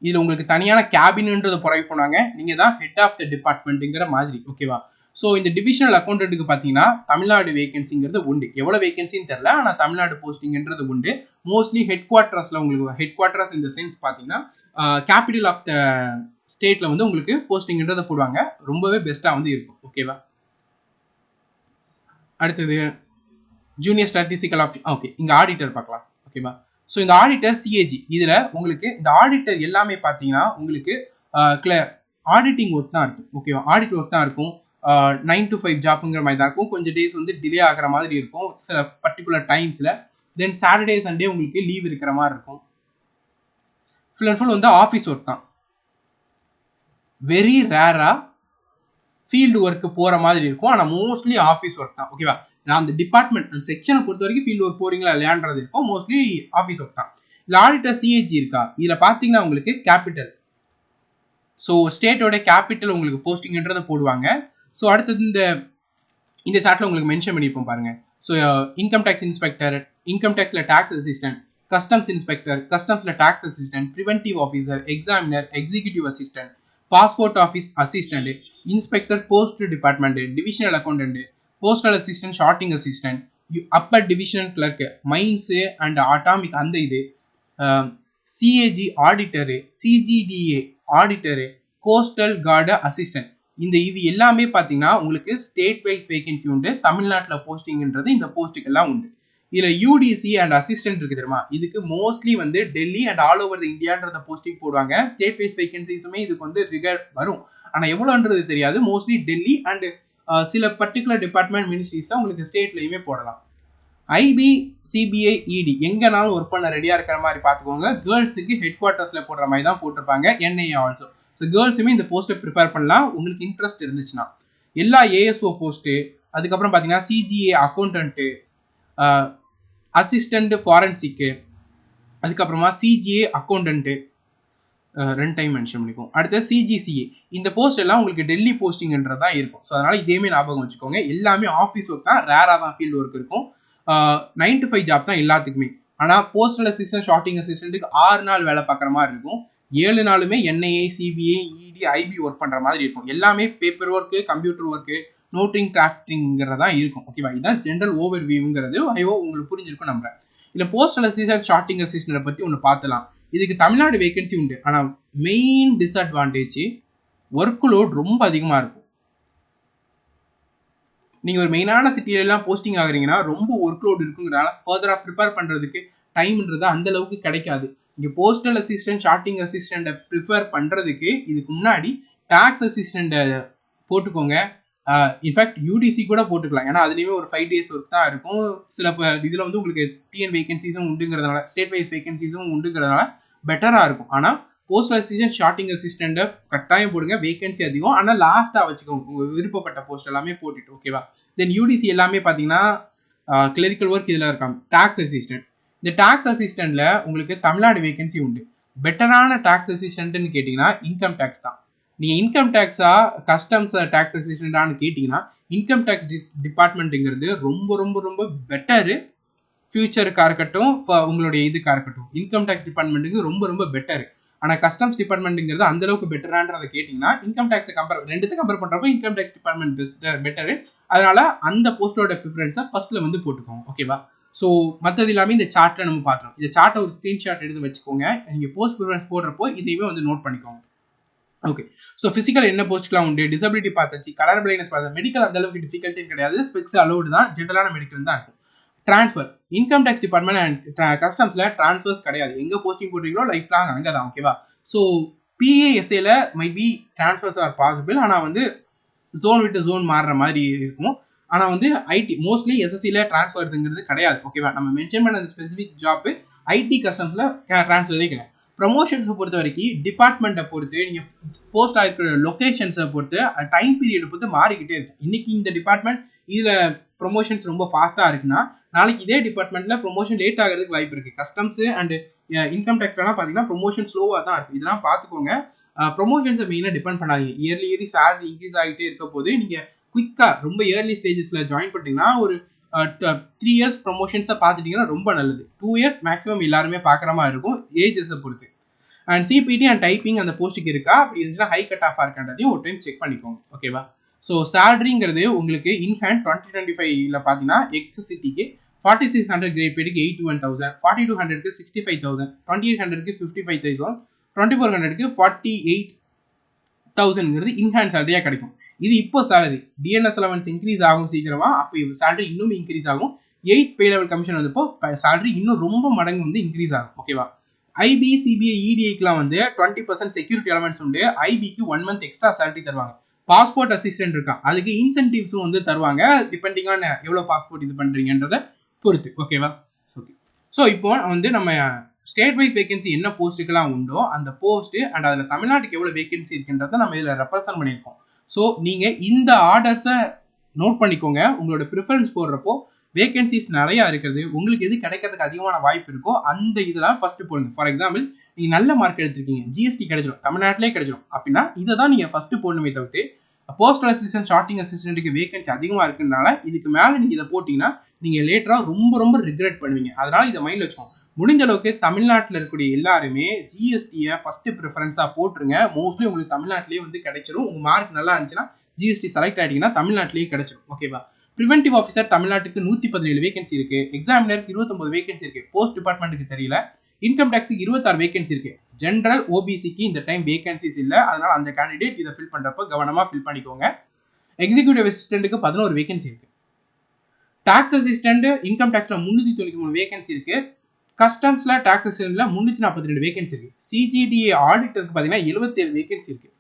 இதில் உங்களுக்கு தனியான கேபின்ன்றதை ப்ரொவைட் பண்ணாங்க, நீங்கள் தான் ஹெட் ஆஃப் த டிபார்ட்மெண்ட்டுங்கிற மாதிரி. ஓகேவா? ஸோ இந்த டிவிஷனல் அக்கௌண்டன்ட்டுக்கு பார்த்தீங்கன்னா தமிழ்நாடு வேகன்சிங்கிறது உண்டு. எவ்வளோ வேகன்சின்னு தெரில, ஆனால் தமிழ்நாடு போஸ்டிங்ன்றது உண்டு. மோஸ்ட்லி ஹெட் குவார்ட்டர்ஸில் உங்களுக்கு ஹெட் குவார்ட்டர்ஸ் இந்த சென்ஸ் பார்த்தீங்கன்னா கேபிட்டல் ஆஃப் த ஸ்டேட்டில் வந்து உங்களுக்கு போஸ்டிங்ன்றதை போடுவாங்க. ரொம்பவே பெஸ்ட்டாக வந்து இருக்கும். ஓகேவா? அடுத்தது ஜூனியர் ஸ்டாட்டிஸ்டிக்கல் ஆஃபீஸ். ஓகே, இங்கே ஆடிட்டர் பார்க்கலாம். ஓகேவா? ஸோ இந்த ஆடிட்டர் சிஏஜி, இதில் உங்களுக்கு இந்த ஆடிட்டர் எல்லாமே பார்த்தீங்கன்னா உங்களுக்கு ஆடிட்டிங் ஒர்க் தான் இருக்கும். ஓகேவா? ஆடிட் ஒர்க் தான் இருக்கும். 9 to 5 ஜாப்புங்கிற மாதிரி தான் இருக்கும். கொஞ்சம் டேஸ் வந்து டிலே ஆகிற மாதிரி இருக்கும் சில பர்டிகுலர் டைம்ஸில். தென் சாட்டர்டே சண்டே உங்களுக்கு லீவ் இருக்கிற மாதிரி இருக்கும். ஃபுல் அண்ட் ஃபுல் வந்து ஆஃபீஸ் ஒர்க் தான். வெரி ரேராக ஃபீல்டு ஒர்க்கு போகிற மாதிரி இருக்கும், ஆனால் மோஸ்ட்லி ஆஃபீஸ் ஒர்க் தான். ஓகேவா? நான் அந்த டிபார்ட்மெண்ட் அந்த செக்ஷனை பொறுத்த வரைக்கும் ஃபீல்டு ஒர்க் போகிறீங்களா இல்லையான்றது இருக்கும். மோஸ்ட்லி ஆஃபீஸ் ஒர்க் தான். இல்லை ஆடிட்டர் சிஏஜி இருக்கா, இதில் பார்த்தீங்கன்னா உங்களுக்கு கேபிட்டல், ஸோ ஸ்டேட்டோட கேபிட்டல் உங்களுக்கு போஸ்டிங்ன்றதை போடுவாங்க. ஸோ அடுத்தது இந்த சார்ட்டில் உங்களுக்கு மென்ஷன் பண்ணியிருப்போம் பாருங்கள். So income tax inspector, income டேக்ஸில் டேக்ஸ் அசிஸ்டன்ட், கஸ்டம்ஸ் இன்ஸ்பெக்டர், கஸ்டம்ஸில் tax assistant, preventive officer, examiner, executive assistant, passport office assistant, inspector post department, divisional accountant, postal assistant, sorting assistant, upper divisional clerk, mines and atomic அந்த இது, CAG auditor, CGDA auditor, coastal guard assistant. இது எல்லாமே பார்த்தீங்கன்னா உங்களுக்கு state wise vacancy உண்டு. தமிழ்நாட்டில் போஸ்டிங்ன்றது இந்த போஸ்ட்டுக்கெல்லாம் உண்டு. இதில் யூடிசி அண்ட் அசிஸ்டன்ட் இருக்குது தெரியுமா, இதுக்கு மோஸ்ட்லி வந்து Delhi and all over the இந்தியான்றத போஸ்டிங் போடுவாங்க. ஸ்டேட் வைஸ் வேகன்சிஸுமே இதுக்கு வந்து ரிகர்ட் வரும், ஆனால் எவ்வளோன்றது தெரியாது. மோஸ்ட்லி டெல்லி அண்ட் சில பர்டிகுலர் டிபார்ட்மெண்ட் மினிஸ்ட்ரிஸில் உங்களுக்கு ஸ்டேட்லையுமே போடலாம். ஐபி, சிபிஐ, இடி எங்கேனாலும் ஒர்க் பண்ண ரெடியாக இருக்கிற மாதிரி பார்த்துக்கோங்க. கேர்ள்ஸுக்கு ஹெட் குவார்ட்டர்ஸில் போடுற மாதிரி தான் போட்டிருப்பாங்க. NIA also. ஸோ கேர்ள்ஸுமே இந்த போஸ்ட்டை ப்ரிஃபர் பண்ணலாம் உங்களுக்கு இன்ட்ரெஸ்ட் இருந்துச்சுன்னா. எல்லா ஏஎஸ்ஓ போஸ்ட்டு, அதுக்கப்புறம் பார்த்தீங்கன்னா சிஜிஏ அக்கௌண்டன்ட்டு, அசிஸ்டண்ட் ஃபாரன்சிக்கு, அதுக்கப்புறமா சிஜிஏ அக்கௌண்டன்ட்டு 2 டைம் மென்ஷன் பண்ணிக்கும். அடுத்து சிஜிசிஏ, இந்த போஸ்ட் எல்லாம் உங்களுக்கு டெல்லி போஸ்டிங்ன்றது தான் இருக்கும். ஸோ அதனால் இதேமே ஞாபகம் வச்சுக்கோங்க. எல்லாமே ஆஃபீஸ் ஒர்க் தான், ரேராக தான் ஃபீல்டு ஒர்க் இருக்கும். 9 to 5 ஜாப் தான் எல்லாத்துக்குமே. ஆனால் போஸ்டல் அசிஸ்டன்ட், ஷார்ட்டிங் அசிஸ்டண்ட்டுக்கு 6 நாள் வேலை பார்க்குற மாதிரி இருக்கும். 7 நாளுமே NIA, CBI, ED, IB work பண்ணுற மாதிரி இருக்கும். எல்லாமே paper work, computer work, noting, டிராஃப்டிங்கிறதா இருக்கும். ஓகேவா? இதுதான் ஜென்ரல் ஓவர் வியூங்கிறது. ஐயோ உங்களுக்கு புரிஞ்சிருக்கும் நம்புறேன். இல்லை போஸ்டல் அசிஸ்டன்ட், ஷார்ட்டிங் அசிஸ்டன்ட்டை பற்றி ஒன்று பார்த்துலாம். இதுக்கு தமிழ்நாடு வேகன்சி உண்டு. ஆனால் மெயின் டிஸ்அட்வான்டேஜ் ஒர்க் லோட் ரொம்ப அதிகமாக இருக்கும். நீங்கள் ஒரு மெயினான சிட்டிலெலாம் போஸ்டிங் ஆகுறீங்கன்னா ரொம்ப ஒர்க் லோட் இருக்குங்கிறனால ஃபர்தராக ப்ரிப்பேர் பண்ணுறதுக்கு டைம்ன்றது அந்த அளவுக்கு கிடைக்காது. இங்கே போஸ்டல் அசிஸ்டன்ட், ஷார்ட்டிங் அசிஸ்டண்ட்டை ப்ரிஃபர் பண்ணுறதுக்கு இதுக்கு முன்னாடி டாக்ஸ் அசிஸ்டண்ட்டை போட்டுக்கோங்க. இன்ஃபேக்ட் யூடிசி கூட போட்டுக்கலாம். ஏன்னா அதுலேயுமே ஒரு 5 days ஒர்க் தான் இருக்கும். சில இதில் வந்து உங்களுக்கு டிஎன் வேகன்சிஸும் உண்டுங்கிறதுனால, ஸ்டேட் வைஸ் வேகன்சிஸும் உண்டுங்கிறதுனால பெட்டராக இருக்கும். ஆனால் போஸ்டல் அசிஸ்டன்ட், ஷார்ட்டிங் அசிஸ்டண்ட்டை கட்டாயம் போடுங்க. வேகன்சி அதிகம். ஆனால் லாஸ்ட்டாக வச்சுக்கோங்க. உங்கள் விருப்பப்பட்ட போஸ்ட் எல்லாமே போட்டுட்டு. ஓகேவா? தென் யூடிசி எல்லாமே பார்த்தீங்கன்னா கிளரிக்கல் ஒர்க் இதில் இருக்காங்க. டாக்ஸ் அசிஸ்டன்ட், இந்த டாக்ஸ் அசிஸ்டண்ட்டில் உங்களுக்கு தமிழ்நாடு வேகன்சி உண்டு. பெட்டரான டாக்ஸ் அசிஸ்டன்ட்னு கேட்டிங்கன்னா இன்கம் டேக்ஸ் தான். நீங்கள் இன்கம் டேக்ஸா, கஸ்டம்ஸ் டேக்ஸ் அசிஸ்டண்ட்டானு கேட்டிங்கன்னா இன்கம் டேக்ஸ் டிபார்ட்மெண்ட்டுங்கிறது ரொம்ப ரொம்ப ரொம்ப பெட்டரு. ஃபியூச்சருக்காக இருக்கட்டும், உங்களுடைய இதுக்காக இருக்கட்டும், இன்கம் டேக்ஸ் டிபார்ட்மெண்ட்டுக்கு ரொம்ப ரொம்ப பெட்டரு. ஆனால் கஸ்டம்ஸ் டிபார்ட்மெண்ட்டுங்கிறது அந்தளவுக்கு பெட்டரான்றதை கேட்டிங்கன்னா இன்கம் டேக்ஸை ரெண்டுத்தை கம்பேர் பண்ணுறப்போ இன்கம் டேக்ஸ் டிபார்ட்மெண்ட் பெட்டரு. அதனால் அந்த போஸ்ட்டோட ப்ரிஃபரன்ஸை ஃபஸ்ட்டில் வந்து போட்டுக்கோங்க. ஓகேவா? ஸோ மற்றது எல்லாமே இந்த சார்ட்டில் நம்ம பார்த்துறோம். இந்த சார்ட்டை ஒரு ஸ்க்ரீன்ஷாட் எடுத்து வச்சுக்கோங்க. நீங்கள் போஸ்ட் ப்ரிஃபரன்ஸ் போடுறப்போ இதையுமே வந்து நோட் பண்ணிக்கோங்க. ஓகே. ஸோ ஃபிசிக்கல் என்ன போஸ்ட்லாம் உண்டு, டிசபிலிட்டி பார்த்தாச்சு, கலர் பிளைண்ட்னஸ் பார்த்தா, மெடிக்கல் அந்த அளவுக்கு டிஃபிகல்ட்டியும் கிடையாது, ஸ்பெக்ஸ் அலோடு தான், ஜென்ரலான மெடிக்கல் தான் இருக்கும். Transfer, income tax department and கஸ்டம்ஸில் ட்ரான்ஸ்ஃபர்ஸ் கிடையாது. எங்கே போஸ்டிங் போட்டிங்களோ லைஃப் லாங் அங்கே தான். ஓகேவா? ஸோ பிஏஎஸ்ஏல might be transfers are possible. ஆனால் வந்து ஜோன் விட்டு ஜோன் மாறுற மாதிரி இருக்கும். ஆனால் வந்து ஐடி மோஸ்ட்லி எஸ்எஸ்சியில் ட்ரான்ஸ்ஃபர்ங்கிறது கிடையாது. ஓகேவா? நம்ம மென்ஷன் பண்ண அந்த ஸ்பெசிஃபிக் ஜாப்பு ஐடி கஸ்டம்ஸில் ட்ரான்ஸ்ஃபரே கிடையாது. ப்ரமோஷன்ஸை பொறுத்த வரைக்கும் டிபார்ட்மெண்ட்டை பொறுத்து, நீங்கள் போஸ்ட் ஆகிருக்கிற லொக்கேஷன்ஸை பொறுத்து, டைம் பீரியடை பொறுத்து மாறிக்கிட்டே இருக்கு. இன்னைக்கு இந்த டிபார்ட்மெண்ட் இதில் ப்ரொமோஷன்ஸ் ரொம்ப ஃபாஸ்ட்டாக இருக்குன்னா, நாளைக்கு இதே டிபார்ட்மெண்ட்டில் ப்ரொமோஷன் லேட் ஆகிறதுக்கு வாய்ப்பு இருக்குது. கஸ்டம்ஸு அண்ட் இன்கம் டேக்ஸ்லாம் பார்த்தீங்கன்னா ப்ரொமோஷன் ஸ்லோவாக தான் இருக்குது. இதெல்லாம் பார்த்துக்கோங்க. ப்ரொமோஷன்ஸை மெயினாக டிபெண்ட் பண்ணாதீங்க. இயர்லி சேலரி இன்க்ரீஸ் ஆகிட்டே இருக்க போது நீங்கள் குயிக்காக ரொம்ப இயர்லி ஸ்டேஜஸில் ஜாயின் பண்ணிட்டீங்கன்னா ஒரு 3 years ப்ரொமோஷன்ஸை பார்த்துட்டிங்கன்னா ரொம்ப நல்லது. 2 years மேக்ஸிமம் எல்லாருமே பார்க்குற மாதிரி இருக்கும் ஏஜஸை பொறுத்து. அண்ட் சிபிடி அண்ட் டைப்பிங் அந்த போஸ்ட்டுக்கு இருக்கா, அப்படி இருந்துச்சுன்னா ஹை கட் ஆஃபாக இருக்கான்றதையும் ஒரு டைம் செக் பண்ணிக்கோங்க. ஓகேவா? ஸோ சேலரிங்கிறது உங்களுக்கு இன்ஹேண்ட் 2025ல் பார்த்தீங்கன்னா எக்ஸசிட்டிக்கு 4600 கிரேட் பேடுக்கு 81,000, 4200க்கு 65,000, 2800க்கு 55,000, 2400க்கு 48,000ங்கிறது இன்ஹேண்ட் சேலரியாக கிடைக்கும். இது இப்போ சேலரி. டிஎன்எஸ் அலவன்ஸ் இன்க்ரீஸ் ஆகும் சீக்கிரமா, அப்போ சேலரி இன்னும் இன்க்ரீஸ் ஆகும். 8th பே லெவல் கமிஷன் வந்தப்போ சேலரி இன்னும் ரொம்ப மடங்கு வந்து இன்க்ரீஸ் ஆகும். ஓகேவா? ஐபி, சிபிஐ, இடிஐக்குலாம் வந்து 20% செக்யூரிட்டி அலவன்ஸ் உண்டு. ஐபிக்கு 1 month எக்ஸ்ட்ரா சேலரி தருவாங்க. பாஸ்போர்ட் அசிஸ்டன்ட் இருக்கான், அதுக்கு இன்சென்டிவ்ஸும் வந்து தருவாங்க, டிபெண்டிங் ஆன் எவ்வளோ பாஸ்போர்ட் இது பண்ணுறீங்கன்றத பொறுத்து. ஓகேவா? ஓகே. ஸோ இப்போ வந்து நம்ம ஸ்டேட் வைஸ் வேகன்சி என்ன போஸ்ட்டுக்கெல்லாம் உண்டோ அந்த போஸ்ட்டு அண்ட் அதில் தமிழ்நாட்டுக்கு எவ்வளோ வேகன்சி இருக்குன்றதை நம்ம இதில் ரெப்ரசன்ட் பண்ணியிருக்கோம். ஸோ நீங்கள் இந்த ஆர்டர்ஸை நோட் பண்ணிக்கோங்க. உங்களோட ப்ரிஃபரன்ஸ் போடுறப்போ வேகன்சிஸ் நிறையா இருக்கிறது, உங்களுக்கு எது கிடைக்கிறதுக்கு அதிகமான வாய்ப்பு இருக்கோ அந்த இதெல்லாம் ஃபஸ்ட்டு போடுங்க. ஃபார் எக்ஸாம்பிள், நீங்கள் நல்ல மார்க் எடுத்திருக்கீங்க, ஜிஎஸ்டி கிடைச்சிடும், தமிழ்நாட்டிலே கிடைச்சிடும் அப்படின்னா இதை தான் நீங்கள் ஃபஸ்ட்டு போடணுமே தவிர்த்து போஸ்டல் அசிஸ்டன்ட், ஷார்ட்டிங் அசிஸ்டன்ட்டுக்கு வேகன்சி அதிகமாக இருக்குனால இதுக்கு மேலே நீங்கள் இதை போட்டிங்கன்னா நீங்கள் லேட்டராக ரொம்ப ரொம்ப ரிக்ரெட் பண்ணுவீங்க. அதனால் இதை மைண்டில் வச்சுக்கோங்க. முடிஞ்ச அளவுக்கு தமிழ்நாட்டில் இருக்கக்கூடிய எல்லாருமே ஜிஎஸ்டியை ஃபஸ்ட்டு ப்ரிஃபரன்ஸாக போட்டுருங்க. மோஸ்ட்லி உங்களுக்கு தமிழ்நாட்டிலேயே வந்து கிடைச்சிடும். உங்கள் மார்க் நல்லா இருந்துச்சுன்னா ஜிஎஸ்டி செலக்ட் ஆகிட்டீங்கன்னா தமிழ்நாட்டிலேயே கிடைச்சிடும். ஓகேவா? ப்ரிவென்டிவ் ஆஃபீஸர் தமிழ்நாட்டுக்கு 117 வேகன்சி இருக்குது. எக்ஸாமினருக்கு 29 வேகன்சி இருக்குது. போஸ்ட் டிபார்ட்மெண்ட்டுக்கு தெரியல. இன்கம் டேக்ஸுக்கு 26 வேகன்சி இருக்குது. ஜென்ரல் ஓபிசிக்கு இந்த டைம் வேகன்சிஸ் இல்லை. அதனால் அந்த கேண்டிடேட் இதை ஃபில் பண்ணுறப்போ கவனமாக ஃபில் பண்ணிக்கோங்க. எக்ஸிக்யூட்டிவ் அசிஸ்டண்ட்டுக்கு 11 வேகன்சி இருக்குது. டாக்ஸ் அசிஸ்டண்ட் இன்கம் டேக்ஸில் 393 வேகன்சி இருக்குது. கஸ்டம்ஸில் டாக்ஸ் அசிஸ்டண்ட்டில் 342 வேகன்சி இருக்குது. சிஜிடிஏ ஆடிட்டருக்கு பார்த்தீங்கன்னா 77 வேகன்சி இருக்குது.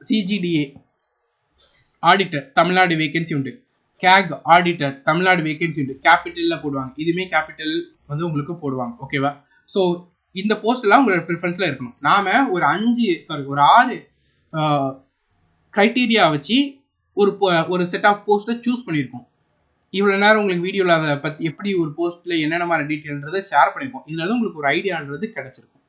சிஜிடிஏ ஆடிட்டர் தமிழ்நாடு வேகன்சி உண்டு. கேக் ஆடிட்டர் தமிழ்நாடு வேகன்சி உண்டு. கேபிட்டலில் போடுவாங்க, இதுவுமே கேபிட்டல் வந்து உங்களுக்கு போடுவாங்க. ஓகேவா? ஸோ இந்த போஸ்ட்லாம் உங்களோட ப்ரிஃபரன்ஸில் இருக்கணும். நாம் ஒரு 6 க்ரைட்டீரியா வச்சு ஒரு செட் ஆஃப் போஸ்ட்டை சூஸ் பண்ணியிருக்கோம். இவ்வளோ நேரம் உங்களுக்கு வீடியோவில் அதை பற்றி எப்படி ஒரு போஸ்ட்டில் என்னென்ன மாதிரி டீட்டெயில்ன்றதை ஷேர் பண்ணியிருக்கோம். இதில் வந்து உங்களுக்கு ஒரு ஐடியான்றது கிடச்சிருக்கும்.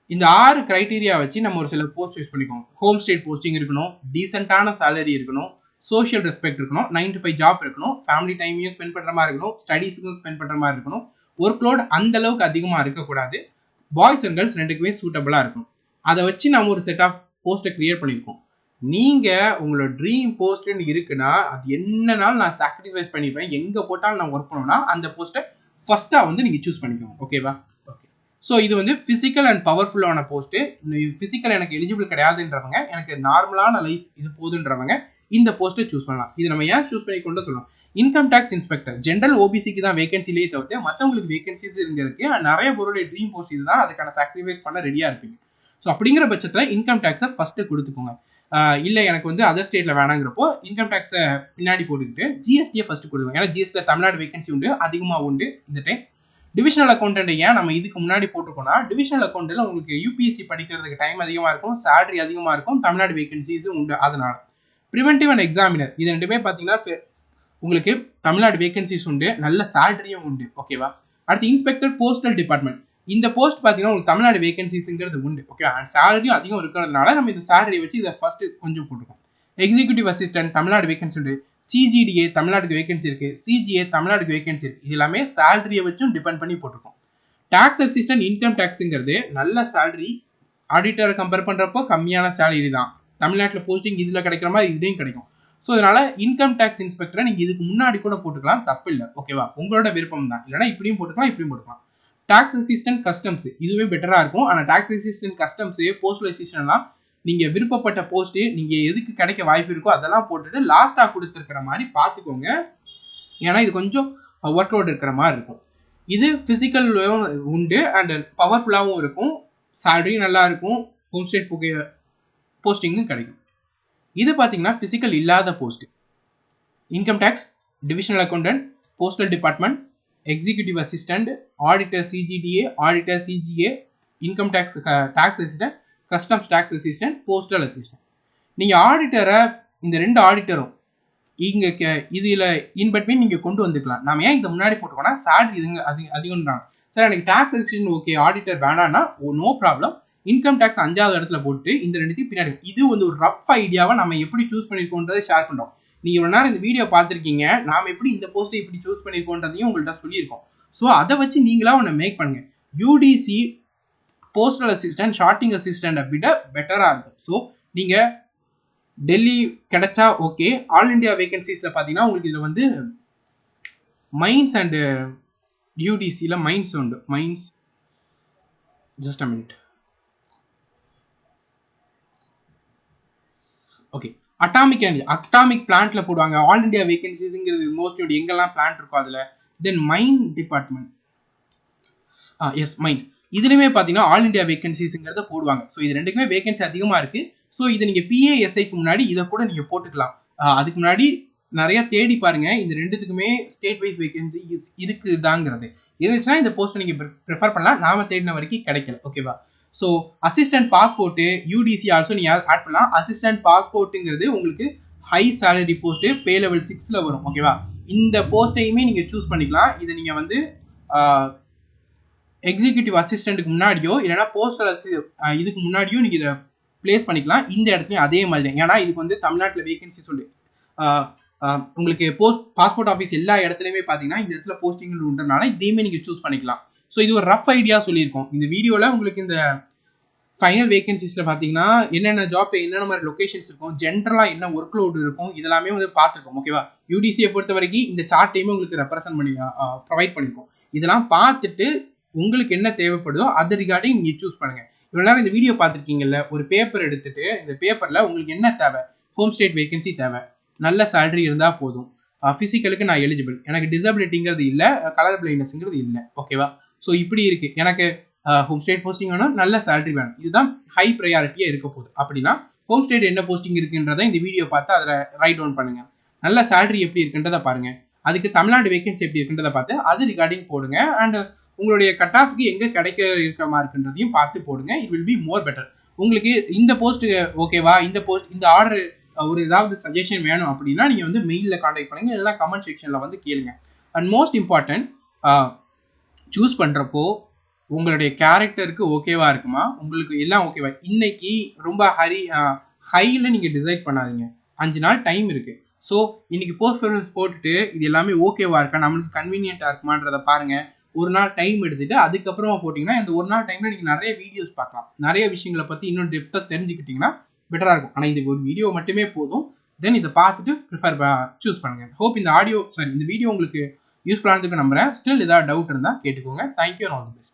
இந்த 6 க்ரைட்டீரியா வச்சு நம்ம ஒரு சில போஸ்ட் யூஸ் பண்ணிக்கோங்க. ஹோம் ஸ்டேட் போஸ்டிங் இருக்கணும், டீசெண்டான சேலரி இருக்கணும், சோஷியல் ரெஸ்பெக்ட் இருக்கணும், 9 to 5 ஜாப் இருக்கணும், ஃபேமிலி டைமையும் ஸ்பெண்ட் பண்ணுற மாதிரி இருக்கணும், ஸ்டடீஸுக்கும் ஸ்பெண்ட் பண்ணுற மாதிரி இருக்கணும், ஒர்க் லோட் அந்த அளவுக்கு அதிகமாக இருக்கக்கூடாது, பாய்ஸ் அண்ட் கேர்ள்ஸ் ரெண்டுக்குமே சூட்டபிளாக இருக்கும். அதை வச்சு நம்ம ஒரு செட் ஆஃப் போஸ்ட்டை கிரியேட் பண்ணியிருக்கோம். நீங்கள் உங்களோட ட்ரீம் போஸ்ட்டுன்னு இருக்குன்னா அது என்னன்னாலும் நான் சாக்ரிஃபைஸ் பண்ணிப்பேன், எங்கே போட்டாலும் நான் ஒர்க் பண்ணோம்னா அந்த போஸ்ட்டை ஃபஸ்ட்டாக வந்து நீங்கள் சூஸ் பண்ணிக்கோங்க. ஓகேவா? ஓகே. ஸோ இது வந்து ஃபிசிக்கல் அண்ட் பவர்ஃபுல்லான போஸ்ட்டு. ஃபிசிக்கல் எனக்கு எலிஜிபிள் கிடையாதுன்றவங்க, எனக்கு நார்மலான லைஃப் இது போதுன்றவங்க இந்த போஸ்ட்டை சூஸ் பண்ணலாம். இது நம்ம ஏன் சூஸ் பண்ணி கொண்டு சொல்லலாம், இன்கம் டேக்ஸ் இன்ஸ்பெக்டர் ஜென்ரல் ஓபிசிக்கு தான் வேகன்சிலேயே தவிர்த்து மற்றவங்களுக்கு வேகன்சிஸ் இங்கே இருக்குது. நிறைய பேருடைய ட்ரீம் போஸ்ட் இது தான், அதுக்கான சாக்ரிஃபைஸ் பண்ண ரெடியாக இருப்பீங்க. ஸோ அப்படிங்கிற பட்சத்தில் இன்கம் டேக்ஸை ஃபஸ்ட்டு கொடுத்துக்கோங்க. இல்லை எனக்கு வந்து அதர் ஸ்டேட்டில் வேணாங்கிறப்போ இன்கம் டேக்ஸை பின்னாடி போட்டுக்கிட்டு ஜிஎஸ்டியை ஃபஸ்ட்டு கொடுங்க. ஏன்னா ஜிஎஸ்டியில் தமிழ்நாடு வேகன்சி உண்டு, அதிகமாக உண்டு இந்த டைம். டிவிஷனல் அக்கௌண்டன்ட் ஏன் நம்ம இதுக்கு முன்னாடி போட்டுக்கோனா, டிவிஷனல் அக்கௌண்ட்டில் உங்களுக்கு யூபிஎஸ்சி படிக்கிறதுக்கு டைம் அதிகமாக இருக்கும், சேலரி அதிகமாக இருக்கும், தமிழ்நாடு வேகன்சிஸும் உண்டு. அதனால் ப்ரிவென்டிவ் அண்ட் எக்ஸாமினர் இது ரெண்டுமே பார்த்தீங்கன்னா உங்களுக்கு தமிழ்நாடு வேகன்சிஸ் உண்டு, நல்ல சேலரியும் உண்டு. ஓகேவா? அடுத்து இன்ஸ்பெக்டர் போஸ்டல் டிபார்ட்மெண்ட். இந்த போஸ்ட் பார்த்தீங்கன்னா உங்களுக்கு தமிழ்நாடு வேகன்சிஸ்ங்கிறது உண்டு. ஓகே, அண்ட் சேலரியும் அதிகம் இருக்கிறதுனால நம்ம இந்த சேலரியை வச்சு இதை ஃபஸ்ட்டு கொஞ்சம் போட்டுருக்கோம். எக்ஸிக்யூட்டிவ் அசிஸ்டன்ட் தமிழ்நாடு வேகன்சி உண்டு, சிஜிடிஏ தமிழ்நாடுக்கு வேகன்சி இருக்குது, சிஜிஏ தமிழ்நாடுக்கு வேகன்சி இருக்குது. இது எல்லாமே சேலரியை வச்சும் டிபெண்ட் பண்ணி போட்டிருக்கோம். டாக்ஸ் அசிஸ்டன்ட் இன்கம் டேக்ஸுங்கிறது நல்ல சேலரி, ஆடிட்டரை கம்பேர் பண்ணுறப்போ கம்மியான சேலரி தான். தமிழ்நாட்டில் போஸ்டிங் இதில் கிடைக்கிற மாதிரி இதுலேயும் கிடைக்கும். ஸோ அதனால இன்கம் டேக்ஸ் இன்ஸ்பெக்டரை நீங்கள் இதுக்கு முன்னாடி கூட போட்டுக்கலாம், தப்பு இல்லை. ஓகேவா? உங்களோட விருப்பம் தான். இல்லைனா இப்படியும் போட்டுக்கலாம், இப்படியும் போட்டுக்கலாம். டாக்ஸ் அசிஸ்டன்ட் கஸ்டம்ஸ் இதுவே பெட்டராக இருக்கும். ஆனால் டாக்ஸ் அசிஸ்டன்ட் கஸ்டம்ஸ் போஸ்டல் அசிஸ்டன்ட்லாம் நீங்கள் விருப்பப்பட்ட போஸ்ட்டு நீங்கள் எதுக்கு கிடைக்க வாய்ப்பு இருக்கோ அதெல்லாம் போட்டுட்டு லாஸ்ட்டாக கொடுத்துருக்கிற மாதிரி பார்த்துக்கோங்க. ஏன்னா இது கொஞ்சம் ஒர்க் லோட் இருக்கிற மாதிரி இருக்கும். இது ஃபிசிக்கல் உண்டு அண்ட் பவர்ஃபுல்லாகவும் இருக்கும், சேலரியும் நல்லா இருக்கும், ஹோம் ஸ்டேட் போஸ்டிங்கும் கிடைக்கும். இது பார்த்தீங்கன்னா ஃபிசிக்கல் இல்லாத post. Income tax, divisional accountant, postal department, executive assistant, auditor CGDA, auditor CGA, income tax tax assistant, customs tax assistant, postal assistant. நீங்கள் ஆடிட்டரை இந்த 2 ஆடிட்டரும் இங்கே இதில் இன்பிட்வீன் நீங்கள் கொண்டு வந்துக்கலாம். நம்ம ஏன் இதை முன்னாடி போட்டுக்கோன்னா சேலரி இதுங்க அதிகம்ன்றாங்க. சார் எனக்கு டாக்ஸ் அசிஸ்டன்ட் ஓகே, ஆடிட்டர் வேணான்னா நோ ப்ராப்ளம், இன்கம் டேக்ஸ் 5வது இடத்துல போட்டு இந்த 2த்தையும் பின்னாடி. இது வந்து ஒரு ரஃப் ஐடியாவை நம்ம எப்படி சூஸ் பண்ணியிருக்கோன்றதை ஷேர் பண்ணுறோம். நீங்கள் இவ்வளோ நேரம் இந்த வீடியோ பார்த்துருக்கீங்க, நாம் எப்படி இந்த போஸ்ட்டை இப்படி சூஸ் பண்ணியிருக்கோன்றதையும் உங்கள்கிட்ட சொல்லியிருக்கோம். ஸோ அதை வச்சு நீங்களாக ஒன்று மேக் பண்ணுங்கள். யூடிசி போஸ்டல் அசிஸ்டன்ட் ஷார்ட்டிங் அசிஸ்டண்ட்டை விட பெட்டராக இருக்கும். ஸோ நீங்கள் டெல்லி கிடைச்சா ஓகே. ஆல் இண்டியா வேகன்சிஸில் பார்த்தீங்கன்னா உங்களுக்கு இதில் வந்து மைன்ஸ் அண்டு யூடிசியில் மைன்ஸ் உண்டு. Mines just a minute. Okay, atomic பிளான்ட்ல போடுவாங்க. ஆல் இண்டியா வேகன்சிஸ்ங்கிறது மோஸ்ட்லி எங்கெல்லாம் பிளான்ட் இருக்கோ அதில். தென் மைன் டிபார்ட்மெண்ட், எஸ் மைன், இதுலையுமே பார்த்தீங்கன்னா ஆல் இண்டியா வேகன்சிஸ்ங்கிறத போடுவாங்க. ஸோ இது ரெண்டுக்குமே வேகன்சி அதிகமாக இருக்குது. ஸோ இதை நீங்கள் பிஏஎஸ்ஐக்கு முன்னாடி இதை கூட நீங்கள் போட்டுக்கலாம். அதுக்கு முன்னாடி நிறைய தேடி பாருங்க, இந்த ரெண்டுத்துக்குமே ஸ்டேட் வைஸ் வேகன்சி இருக்குதாங்கிறது. இருந்துச்சுன்னா இந்த போஸ்ட்டை நீங்கள் ப்ரிஃபர் பண்ணலாம். நாம தேடின வரைக்கும் கிடைக்கல. ஓகேவா? So assistant passport UDC also நீங்கள் ஆட் பண்ணலாம். அசிஸ்டன்ட் பாஸ்போர்ட்டுங்கிறது உங்களுக்கு high salary post, pay level 6ல் வரும். ஓகேவா? இந்த போஸ்ட்டையுமே நீங்கள் சூஸ் பண்ணிக்கலாம். இதை நீங்கள் வந்து எக்ஸிக்யூட்டிவ் அசிஸ்டண்ட்டுக்கு முன்னாடியோ இல்லைனா போஸ்டல் இதுக்கு முன்னாடியோ நீங்கள் இதை பிளேஸ் பண்ணிக்கலாம். இந்த இடத்துலையும் அதே மாதிரி தான். ஏன்னா இதுக்கு வந்து தமிழ்நாட்டில் வேகன்சி சொல்லி உங்களுக்கு பாஸ்போர்ட் ஆஃபீஸ் எல்லா இடத்துலையுமே பார்த்தீங்கன்னா இந்த இடத்துல போஸ்டிங் உண்டுனால இதையுமே நீங்கள் சூஸ் பண்ணிக்கலாம். ஸோ இது ஒரு ரஃப் ஐடியா சொல்லியிருக்கோம். இந்த வீடியோவில் உங்களுக்கு இந்த ஃபைனல் வேகன்சிஸில் பார்த்தீங்கன்னா என்னென்ன ஜாப், என்னென்ன மாதிரி லொக்கேஷன்ஸ் இருக்கும், ஜென்ரலாக என்ன ஒர்க் லோடு இருக்கும், இதெல்லாமே வந்து பார்த்துருக்கோம். ஓகேவா? யூடிசியை பொறுத்த வரைக்கும் இந்த சார்ட்டையுமே உங்களுக்கு ரெப்ரசன்ட் பண்ணி ப்ரொவைட் பண்ணியிருக்கோம். இதெல்லாம் பார்த்துட்டு உங்களுக்கு என்ன தேவைப்படுதோ அது ரிகார்டிங் நீங்கள் சூஸ் பண்ணுங்கள். இவ்வளோ நேரம் இந்த வீடியோ பார்த்துருக்கீங்கல்ல, ஒரு பேப்பர் எடுத்துகிட்டு இந்த பேப்பரில் உங்களுக்கு என்ன தேவை, ஹோம் ஸ்டேட் வேகன்சி தேவை, நல்ல சேலரி இருந்தால் போதும், ஃபிசிக்கலுக்கு நான் எலிஜிபிள், எனக்கு டிசபிலிட்டிங்கிறது இல்லை, கலர் பிளைண்ட்னஸ்ங்கிறது இல்லை. ஓகேவா? ஸோ இப்படி இருக்குது, எனக்கு ஹோம் ஸ்டேட் போஸ்டிங் வேணும், நல்ல சேலரி வேணும், இதுதான் ஹை ப்ரையாரிட்டியாக இருக்க போகுது. அப்படின்னா ஹோம் ஸ்டேட் என்ன போஸ்டிங் இருக்குன்றதை இந்த வீடியோ பார்த்து அதில் ரைட் டவுன் பண்ணுங்கள். நல்ல சேலரி எப்படி இருக்குன்றதை பாருங்கள், அதுக்கு தமிழ்நாடு வேகன்சி எப்படி இருக்குன்றதை பார்த்து அது ரிகார்டிங் போடுங்க. அண்ட் உங்களுடைய கட் ஆஃப்க்கு எங்கே கிடைக்க இருக்க மார்க்குன்றதையும் பார்த்து போடுங்க. It will be more better. உங்களுக்கு இந்த போஸ்ட்டு ஓகேவா, இந்த போஸ்ட், இந்த ஆர்டர், ஒரு ஏதாவது சஜஷன் வேணும் அப்படின்னா நீங்கள் வந்து மெயிலில் காண்டாக்ட் பண்ணுங்கள், இல்லைனா கமெண்ட் செக்ஷனில் வந்து கேளுங்க. அண்ட் மோஸ்ட் இம்பார்ட்டன்ட், சூஸ் பண்ணுறப்போ உங்களுடைய கேரக்டருக்கு ஓகேவா இருக்குமா, உங்களுக்கு எல்லாம் ஓகேவா. இன்னைக்கு ரொம்ப ஹையில் நீங்கள் டிசைட் பண்ணாதீங்க, 5 நாள் டைம் இருக்குது. ஸோ இன்னைக்கு போஸ்ட் ப்ரிஃபரன்ஸ் போட்டுட்டு இது எல்லாமே ஓகேவா இருக்கா, நம்மளுக்கு கன்வீனியண்ட்டாக இருக்குமான்றதை பாருங்கள். ஒரு நாள் டைம் எடுத்துட்டு அதுக்கப்புறமா போட்டிங்கன்னா இந்த ஒரு நாள் டைமில் நீங்கள் நிறைய வீடியோஸ் பார்க்கலாம். நிறைய விஷயங்களை பற்றி இன்னும் டெப்த்தாக தெரிஞ்சுக்கிட்டிங்கன்னா பெட்டராக இருக்கும். ஆனால் இது ஒரு வீடியோ மட்டுமே போதும். தென் இதை பார்த்துட்டு சூஸ் பண்ணுங்கள். ஹோப் இந்த இந்த வீடியோ உங்களுக்கு யூஸ்ஃபுல்லானதுக்கு நம்புறேன். ஸ்டில் ஏதாவது டவுட் இருந்தால் கேட்டுக்கோங்க. Thank you and all the best.